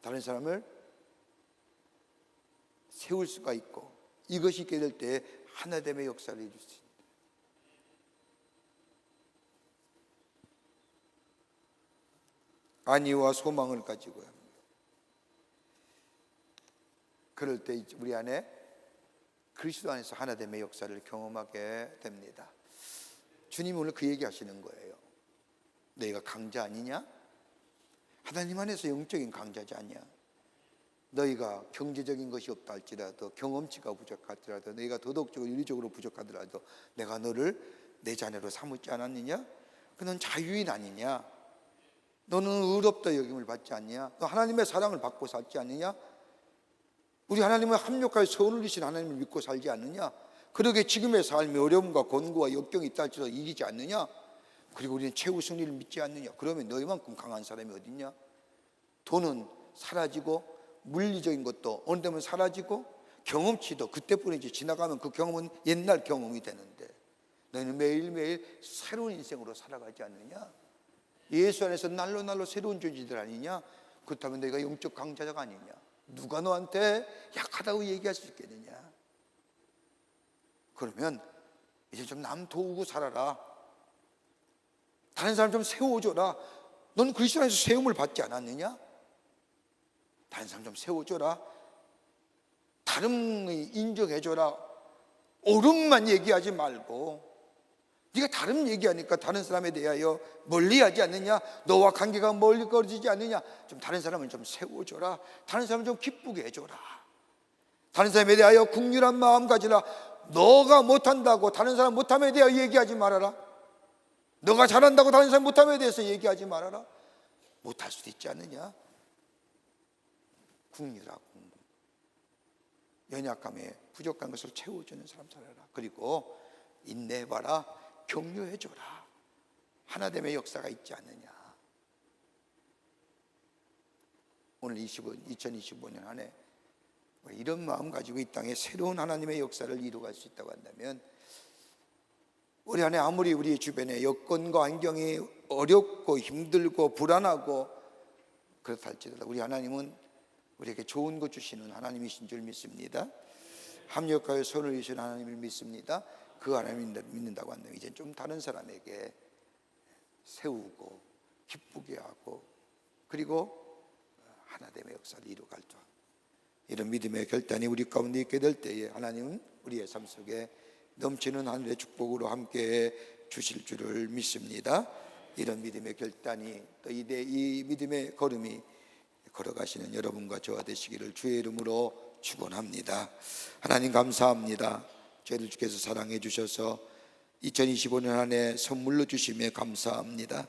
다른 사람을 세울 수가 있고, 이것이 있게 될 때 하나됨의 역사를 이룰 수 있습니다. 안위와 소망을 가지고 합니다. 그럴 때 우리 안에 그리스도 안에서 하나됨의 역사를 경험하게 됩니다. 주님이 오늘 그 얘기 하시는 거예요. 너희가 강자 아니냐? 하나님 안에서 영적인 강자지 않냐? 너희가 경제적인 것이 없다 할지라도, 경험치가 부족할지라도, 너희가 도덕적으로 윤리적으로 부족하더라도 내가 너를 내 자녀로 삼지 않았느냐? 그는 자유인 아니냐? 너는 의롭다 여김을 받지 않냐? 너 하나님의 사랑을 받고 살지 않느냐? 우리 하나님은 합력하여 선을 이신 하나님을 믿고 살지 않느냐? 그러게 지금의 삶이 어려움과 곤고와 역경이 있다 할지라도 이기지 않느냐? 그리고 우리는 최후 승리를 믿지 않느냐? 그러면 너희만큼 강한 사람이 어딨냐? 돈은 사라지고, 물리적인 것도 어느 때면 사라지고, 경험치도 그때뿐이지 지나가면 그 경험은 옛날 경험이 되는데 너희는 매일매일 새로운 인생으로 살아가지 않느냐? 예수 안에서 날로 새로운 존재들 아니냐? 그렇다면 내가 영적 강자자가 아니냐? 누가 너한테 약하다고 얘기할 수 있겠느냐? 그러면 이제 좀 남 도우고 살아라. 다른 사람 좀 세워줘라. 넌 그리스도 안에서 세움을 받지 않았느냐? 다른 사람 좀 세워줘라. 다름을 인정해줘라. 옳음만 얘기하지 말고, 네가 다름 얘기하니까 다른 사람에 대하여 멀리하지 않느냐? 너와 관계가 멀리 떨어지지 않느냐? 좀 다른 사람을 좀 세워줘라. 다른 사람을 좀 기쁘게 해줘라. 다른 사람에 대하여 긍휼한 마음 가지라. 너가 못한다고 다른 사람 못함에 대하여 얘기하지 말아라. 너가 잘한다고 다른 사람 못함에 대해서 얘기하지 말아라. 못할 수도 있지 않느냐? 긍휼하고 연약함에 부족한 것을 채워주는 사람 살아라. 그리고 인내해봐라. 격려해줘라. 하나됨의 역사가 있지 않느냐? 오늘 2025년 안에 이런 마음 가지고 이 땅에 새로운 하나님의 역사를 이루어갈 수 있다고 한다면, 우리 안에 아무리 우리 주변에 여건과 환경이 어렵고 힘들고 불안하고 그렇다 할지라도 우리 하나님은 우리에게 좋은 것 주시는 하나님이신 줄 믿습니다. 합력하여 손을 이루시는 하나님을 믿습니다. 그 하나님을 믿는다고 한다면 이제 좀 다른 사람에게 세우고 기쁘게 하고, 그리고 하나됨의 역사를 이루어갈 줄, 이런 믿음의 결단이 우리 가운데 있게 될 때에 하나님은 우리의 삶 속에 넘치는 하늘의 축복으로 함께해 주실 줄을 믿습니다. 이런 믿음의 결단이 또 이 믿음의 걸음이 걸어가시는 여러분과 저와 되시기를 주의 이름으로 축원합니다. 하나님 감사합니다. 저희를 주께서 사랑해 주셔서 2025년 한 해 선물로 주시며 감사합니다.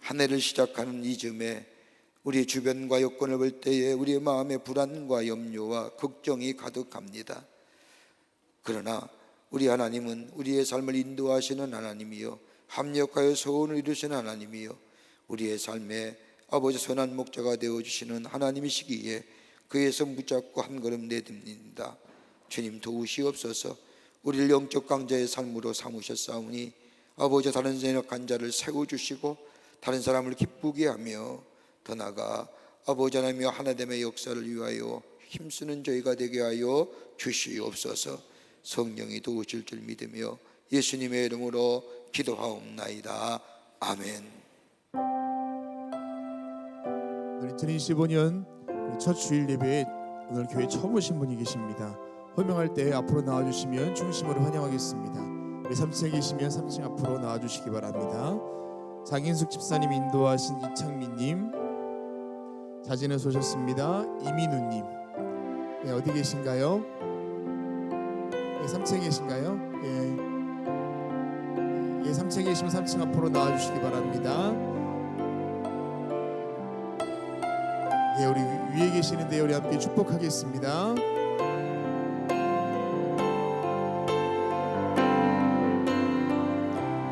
한 해를 시작하는 이 즈음에 우리 주변과 여건을 볼 때에 우리의 마음에 불안과 염려와 걱정이 가득합니다. 그러나 우리 하나님은 우리의 삶을 인도하시는 하나님이요, 합력하여 소원을 이루시는 하나님이요, 우리의 삶에 아버지 선한 목자가 되어주시는 하나님이시기에 그에서 붙잡고 한 걸음 내딛는다. 주님 도우시옵소서. 우리를 영적 강자의 삶으로 삼으셨사오니 아버지 다른 연약한 자를 세워주시고 다른 사람을 기쁘게 하며 더 나아가 아버지 하나님의 하나됨의 역사를 위하여 힘쓰는 저희가 되게 하여 주시옵소서. 성령이 도우실 줄 믿으며 예수님의 이름으로 기도하옵나이다. 아멘. 2025년 첫 주일 예배에 오늘 교회 처음 오신 분이 계십니다. 호명할 때 앞으로 나와주시면 중심으로 환영하겠습니다. 우리 3층에 계시면 3층 앞으로 나와주시기 바랍니다. 장인숙 집사님 인도하신 이창민님, 자진해서 오셨습니다. 이민우님, 네, 어디 계신가요? 네, 3층에 계신가요? 예, 3층에 계시면 3층 앞으로 나와주시기 바랍니다. 예, 우리 위에 계시는데 우리 함께 축복하겠습니다.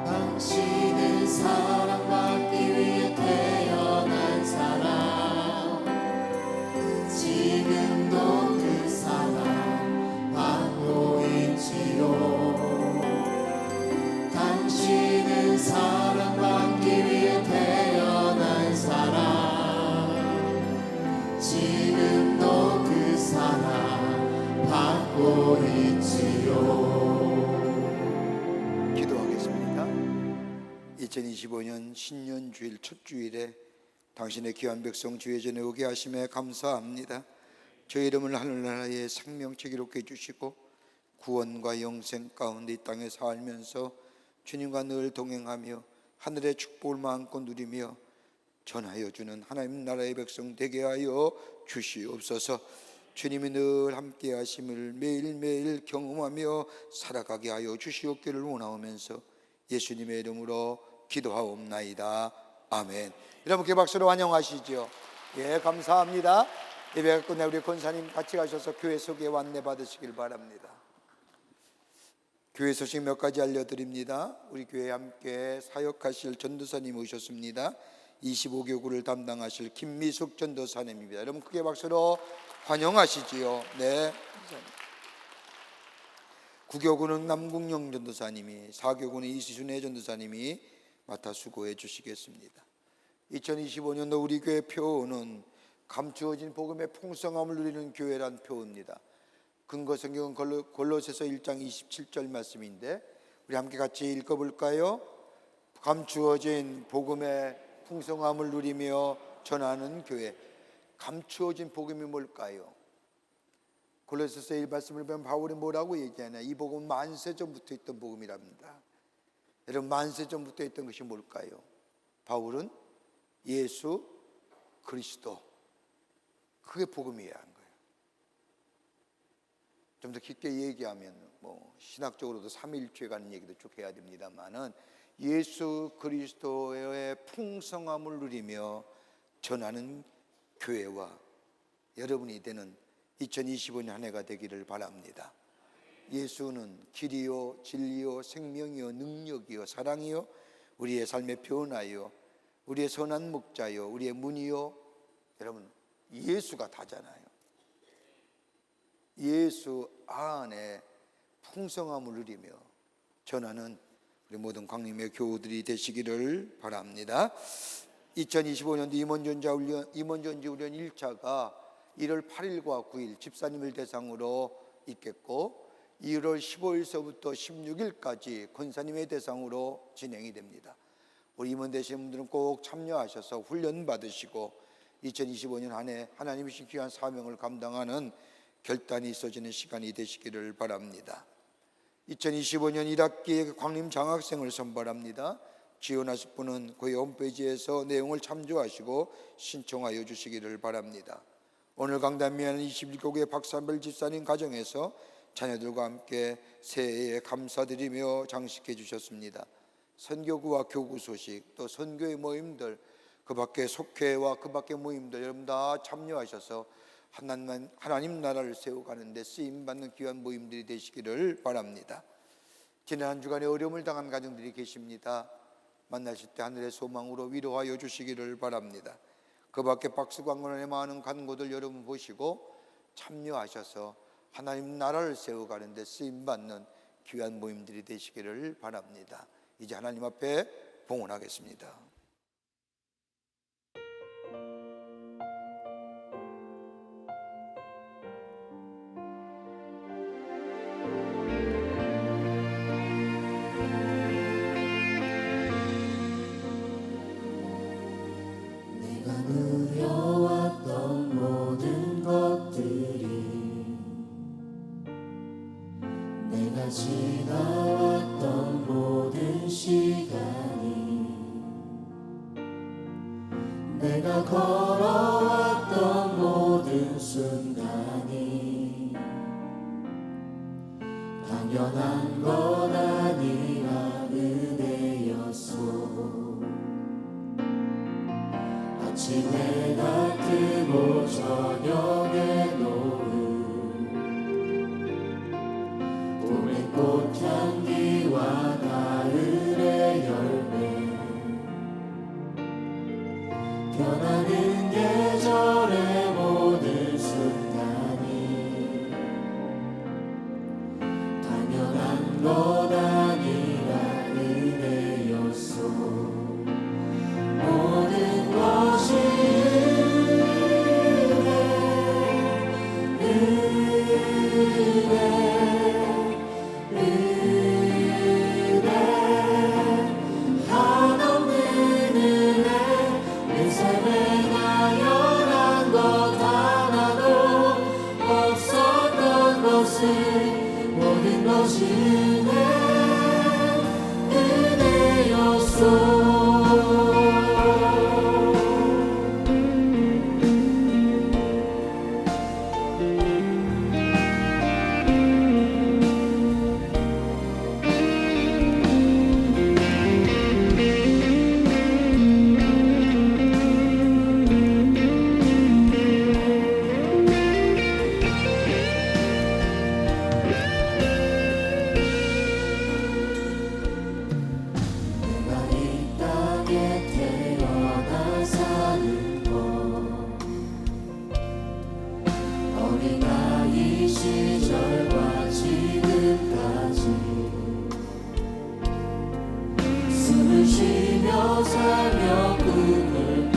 당신은 사랑받기 위해 태어난 사람, 지금도 그 사랑 받고 있지요. 당신은 사랑받기 위해 태어난 사람, 지금도 그 사랑 받고 있지요. 기도하겠습니다. 2025년 신년 주일 첫 주일에 당신의 귀한 백성 주의 전에 오게 하심에 감사합니다. 저희 이름을 하늘나라의 생명책 기록해 주시고 구원과 영생 가운데 이 땅에 살면서 주님과 늘 동행하며 하늘의 축복을 마음껏 누리며 전하여 주는 하나님 나라의 백성 되게 하여 주시옵소서. 주님이 늘 함께 하심을 매일매일 경험하며 살아가게 하여 주시옵기를 원하오면서 예수님의 이름으로 기도하옵나이다. 아멘. 여러분 그 박수로 환영하시죠. 예, 감사합니다. 예배가 끝내 우리 권사님 같이 가셔서 교회 소개 안내 받으시길 바랍니다. 교회 소식 몇 가지 알려드립니다. 우리 교회에 함께 사역하실 전도사님 오셨습니다. 25교구를 담당하실 김미숙 전도사님입니다. 여러분 크게 박수로 환영하시지요. 네. 9교구는 남궁영 전도사님이, 4교구는 이시순애 전도사님이 맡아 수고해 주시겠습니다. 2025년도 우리 교회 표어는 감추어진 복음의 풍성함을 누리는 교회란 표어입니다. 근거 성경은 골로새서 1장 27절 말씀인데 우리 함께 같이 읽어볼까요? 감추어진 복음의 풍성함을 누리며 전하는 교회. 감추어진 복음이 뭘까요? 골로새서 1 말씀을 보면 바울이 뭐라고 얘기하냐? 이 복음은 만세 전부터 있던 복음이랍니다. 여러분, 만세 전부터 있던 것이 뭘까요? 바울은 예수 그리스도, 그게 복음이어야 하는 거예요. 좀 더 깊게 얘기하면 신학적으로도 삼위일체에 관한 얘기도 쭉 해야 됩니다만은 예수 그리스도의 풍성함을 누리며 전하는 교회와 여러분이 되는 2025년 한 해가 되기를 바랍니다. 예수는 길이요 진리요 생명이요 능력이요 사랑이요 우리의 삶의 변화요 우리의 선한 목자요 우리의 문이요. 여러분, 예수가 다잖아요. 예수 안에 풍성함을 누리며 전하는 우리 모든 광림의 교우들이 되시기를 바랍니다. 2025년도 임원전지 훈련 1차가 1월 8일과 9일 집사님을 대상으로 있겠고 1월 15일서부터 16일까지 권사님의 대상으로 진행이 됩니다. 우리 임원 되시는 분들은 꼭 참여하셔서 훈련 받으시고 2025년 한 해 하나님이 주신 귀한 사명을 감당하는 결단이 있어지는 시간이 되시기를 바랍니다. 2025년 1학기에 광림 장학생을 선발합니다. 지원하실 분은 그 홈페이지에서 내용을 참조하시고 신청하여 주시기를 바랍니다. 오늘 강단미하는 21교구의 박삼별 집사님 가정에서 자녀들과 함께 새해에 감사드리며 장식해 주셨습니다. 선교구와 교구 소식, 또 선교의 모임들, 그 밖에 속회와 그 밖의 모임들 여러분 다 참여하셔서 하나님 나라를 세워가는 데 쓰임받는 귀한 모임들이 되시기를 바랍니다. 지난 한 주간에 어려움을 당한 가정들이 계십니다. 만나실 때 하늘의 소망으로 위로하여 주시기를 바랍니다. 그 밖에 박수광원에 많은 간고들 여러분 보시고 참여하셔서 하나님 나라를 세워가는 데 쓰임받는 귀한 모임들이 되시기를 바랍니다. 이제 하나님 앞에 봉헌하겠습니다. 내가 누려왔던 모든 것들이 내가 지나왔던 모든 시간이 내가 걸어왔던 모든 순간이 당연한 건 아니라 은혜였소. 아침에 뜨고 저녁에 노을 봄의 꽃향기와 가을의 열매 변하는 계절의 모든 순간이 당연한 것 아니라 은혜였소. 모든 것이 은혜 한없는 은혜 내 삶에 나열한 것 하나도 없었던 것을 모든 것이 은혜였소. 어린아이 시절과 지금까지 숨을 쉬며 살며 꿈을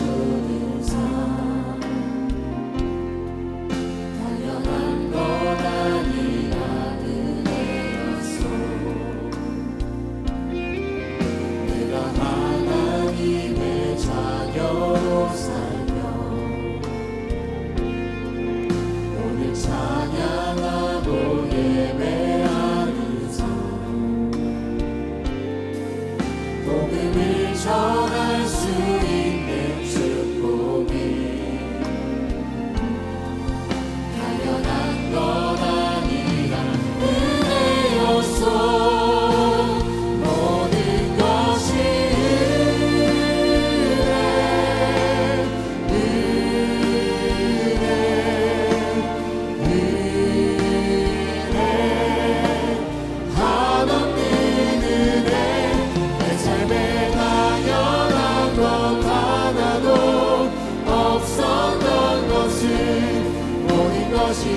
것이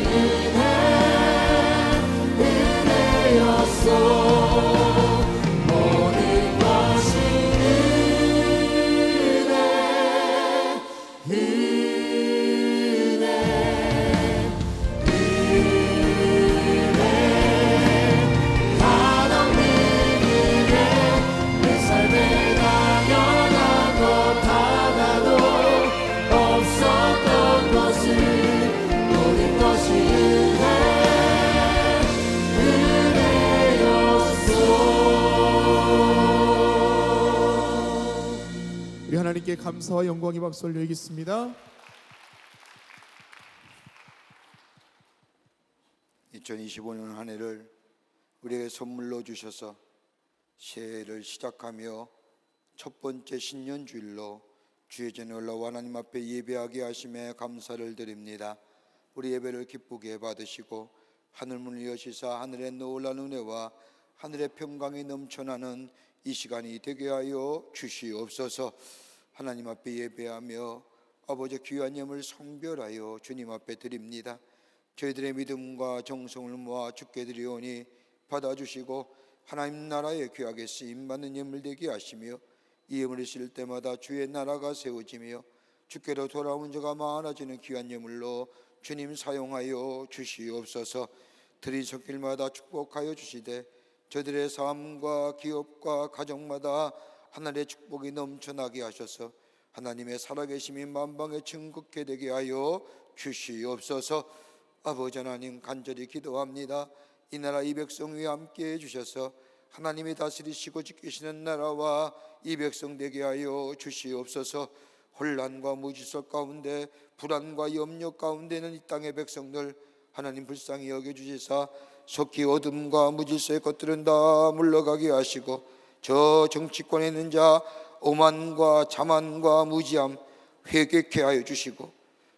은혜였소. 모든 것이 한없는 은혜. 내 삶에 당연한 것 하나도 없었던 것을 모든 것이 은혜였소. 우리 하나님께 감사와 영광의 박수 올려드리겠습니다. 2025년 한 해를 우리에게 선물로 주셔서 새해를 시작하며 첫 번째 신년주일로 주의 전에 올라와 하나님 앞에 예배하게 하심에 감사를 드립니다. 우리 예배를 기쁘게 받으시고 하늘 문을 여시사 하늘의 놀라운 은혜와 하늘의 평강이 넘쳐나는 이 시간이 되게 하여 주시옵소서. 하나님 앞에 예배하며 아버지 귀한 예물 성별하여 주님 앞에 드립니다. 저희들의 믿음과 정성을 모아 주께 드리오니 받아주시고 하나님 나라에 귀하게 쓰임받는 예물 되게 하시며 이 예물을 실 때마다 주의 나라가 세워지며 주께로 돌아온 자가 많아지는 귀한 예물로 주님 사용하여 주시옵소서. 들이섞일마다 축복하여 주시되 저들의 삶과 기업과 가정마다 하늘의 축복이 넘쳐나게 하셔서 하나님의 살아계심이 만방에 증거케 되게 하여 주시옵소서. 아버지 하나님 간절히 기도합니다. 이 나라 이 백성 위에 함께 해주셔서 하나님이 다스리시고 지키시는 나라와 이 백성 되게 하여 주시옵소서. 혼란과 무질서 가운데 불안과 염려 가운데 있는 이 땅의 백성들 하나님 불쌍히 여겨주시사 속히 어둠과 무질서의 것들은 다 물러가게 하시고 저 정치권에 있는 자 오만과 자만과 무지함 회개케 하여 주시고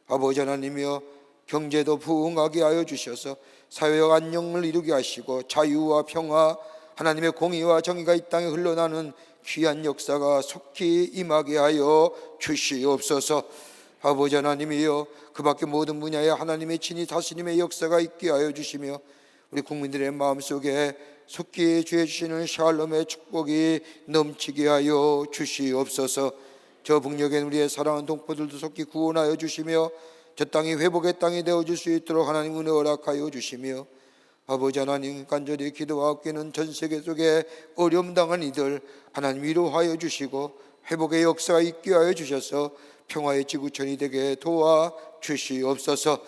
아버지 하나님이여 경제도 부흥하게 하여 주셔서 사회와 안녕을 이루게 하시고 자유와 평화 하나님의 공의와 정의가 이 땅에 흘러나는 귀한 역사가 속히 임하게 하여 주시옵소서. 아버지 하나님이여 그 밖에 모든 분야에 하나님의 친히 다스림의 역사가 있게 하여 주시며 우리 국민들의 마음속에 속히 주해 주시는 샬롬의 축복이 넘치게 하여 주시옵소서. 저 북녘에 우리의 사랑하는 동포들도 속히 구원하여 주시며 저 땅이 회복의 땅이 되어줄 수 있도록 하나님 은혜 허락하여 주시며 아버지 하나님 간절히 기도하옵기는 전 세계 속에 어려움 당한 이들 하나님 위로하여 주시고 회복의 역사가 있게 하여 주셔서 평화의 지구촌이 되게 도와 주시옵소서.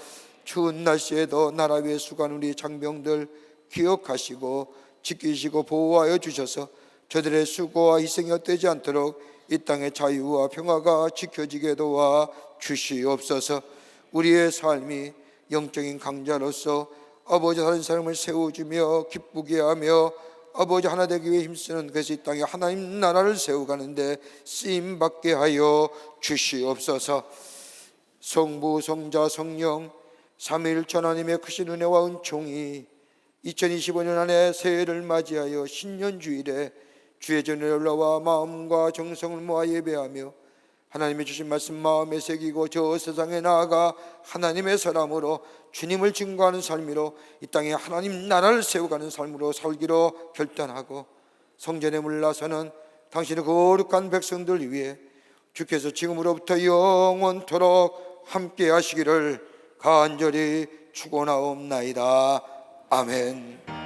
추운 날씨에도 나라 위에 수고하는 우리 장병들 기억하시고 지키시고 보호하여 주셔서 저들의 수고와 희생이 헛되지 않도록 이 땅의 자유와 평화가 지켜지게 도와 주시옵소서. 우리의 삶이 영적인 강자로서 아버지 다른 사람을 세워주며 기쁘게 하며 아버지 하나 되기 위해 힘쓰는 그래서 이 땅에 하나님 나라를 세워가는데 쓰임받게 하여 주시옵소서. 성부 성자 성령 삼위일체 하나님의 크신 은혜와 은총이 2025년 안에 새해를 맞이하여 신년주일에 주의 전에 올라와 마음과 정성을 모아 예배하며 하나님의 주신 말씀 마음에 새기고 저 세상에 나아가 하나님의 사람으로 주님을 증거하는 삶으로 이 땅에 하나님 나라를 세워가는 삶으로 살기로 결단하고 성전에 물러서는 당신의 거룩한 백성들 위해 주께서 지금으로부터 영원토록 함께 하시기를 간절히 축원하옵나이다. 아멘.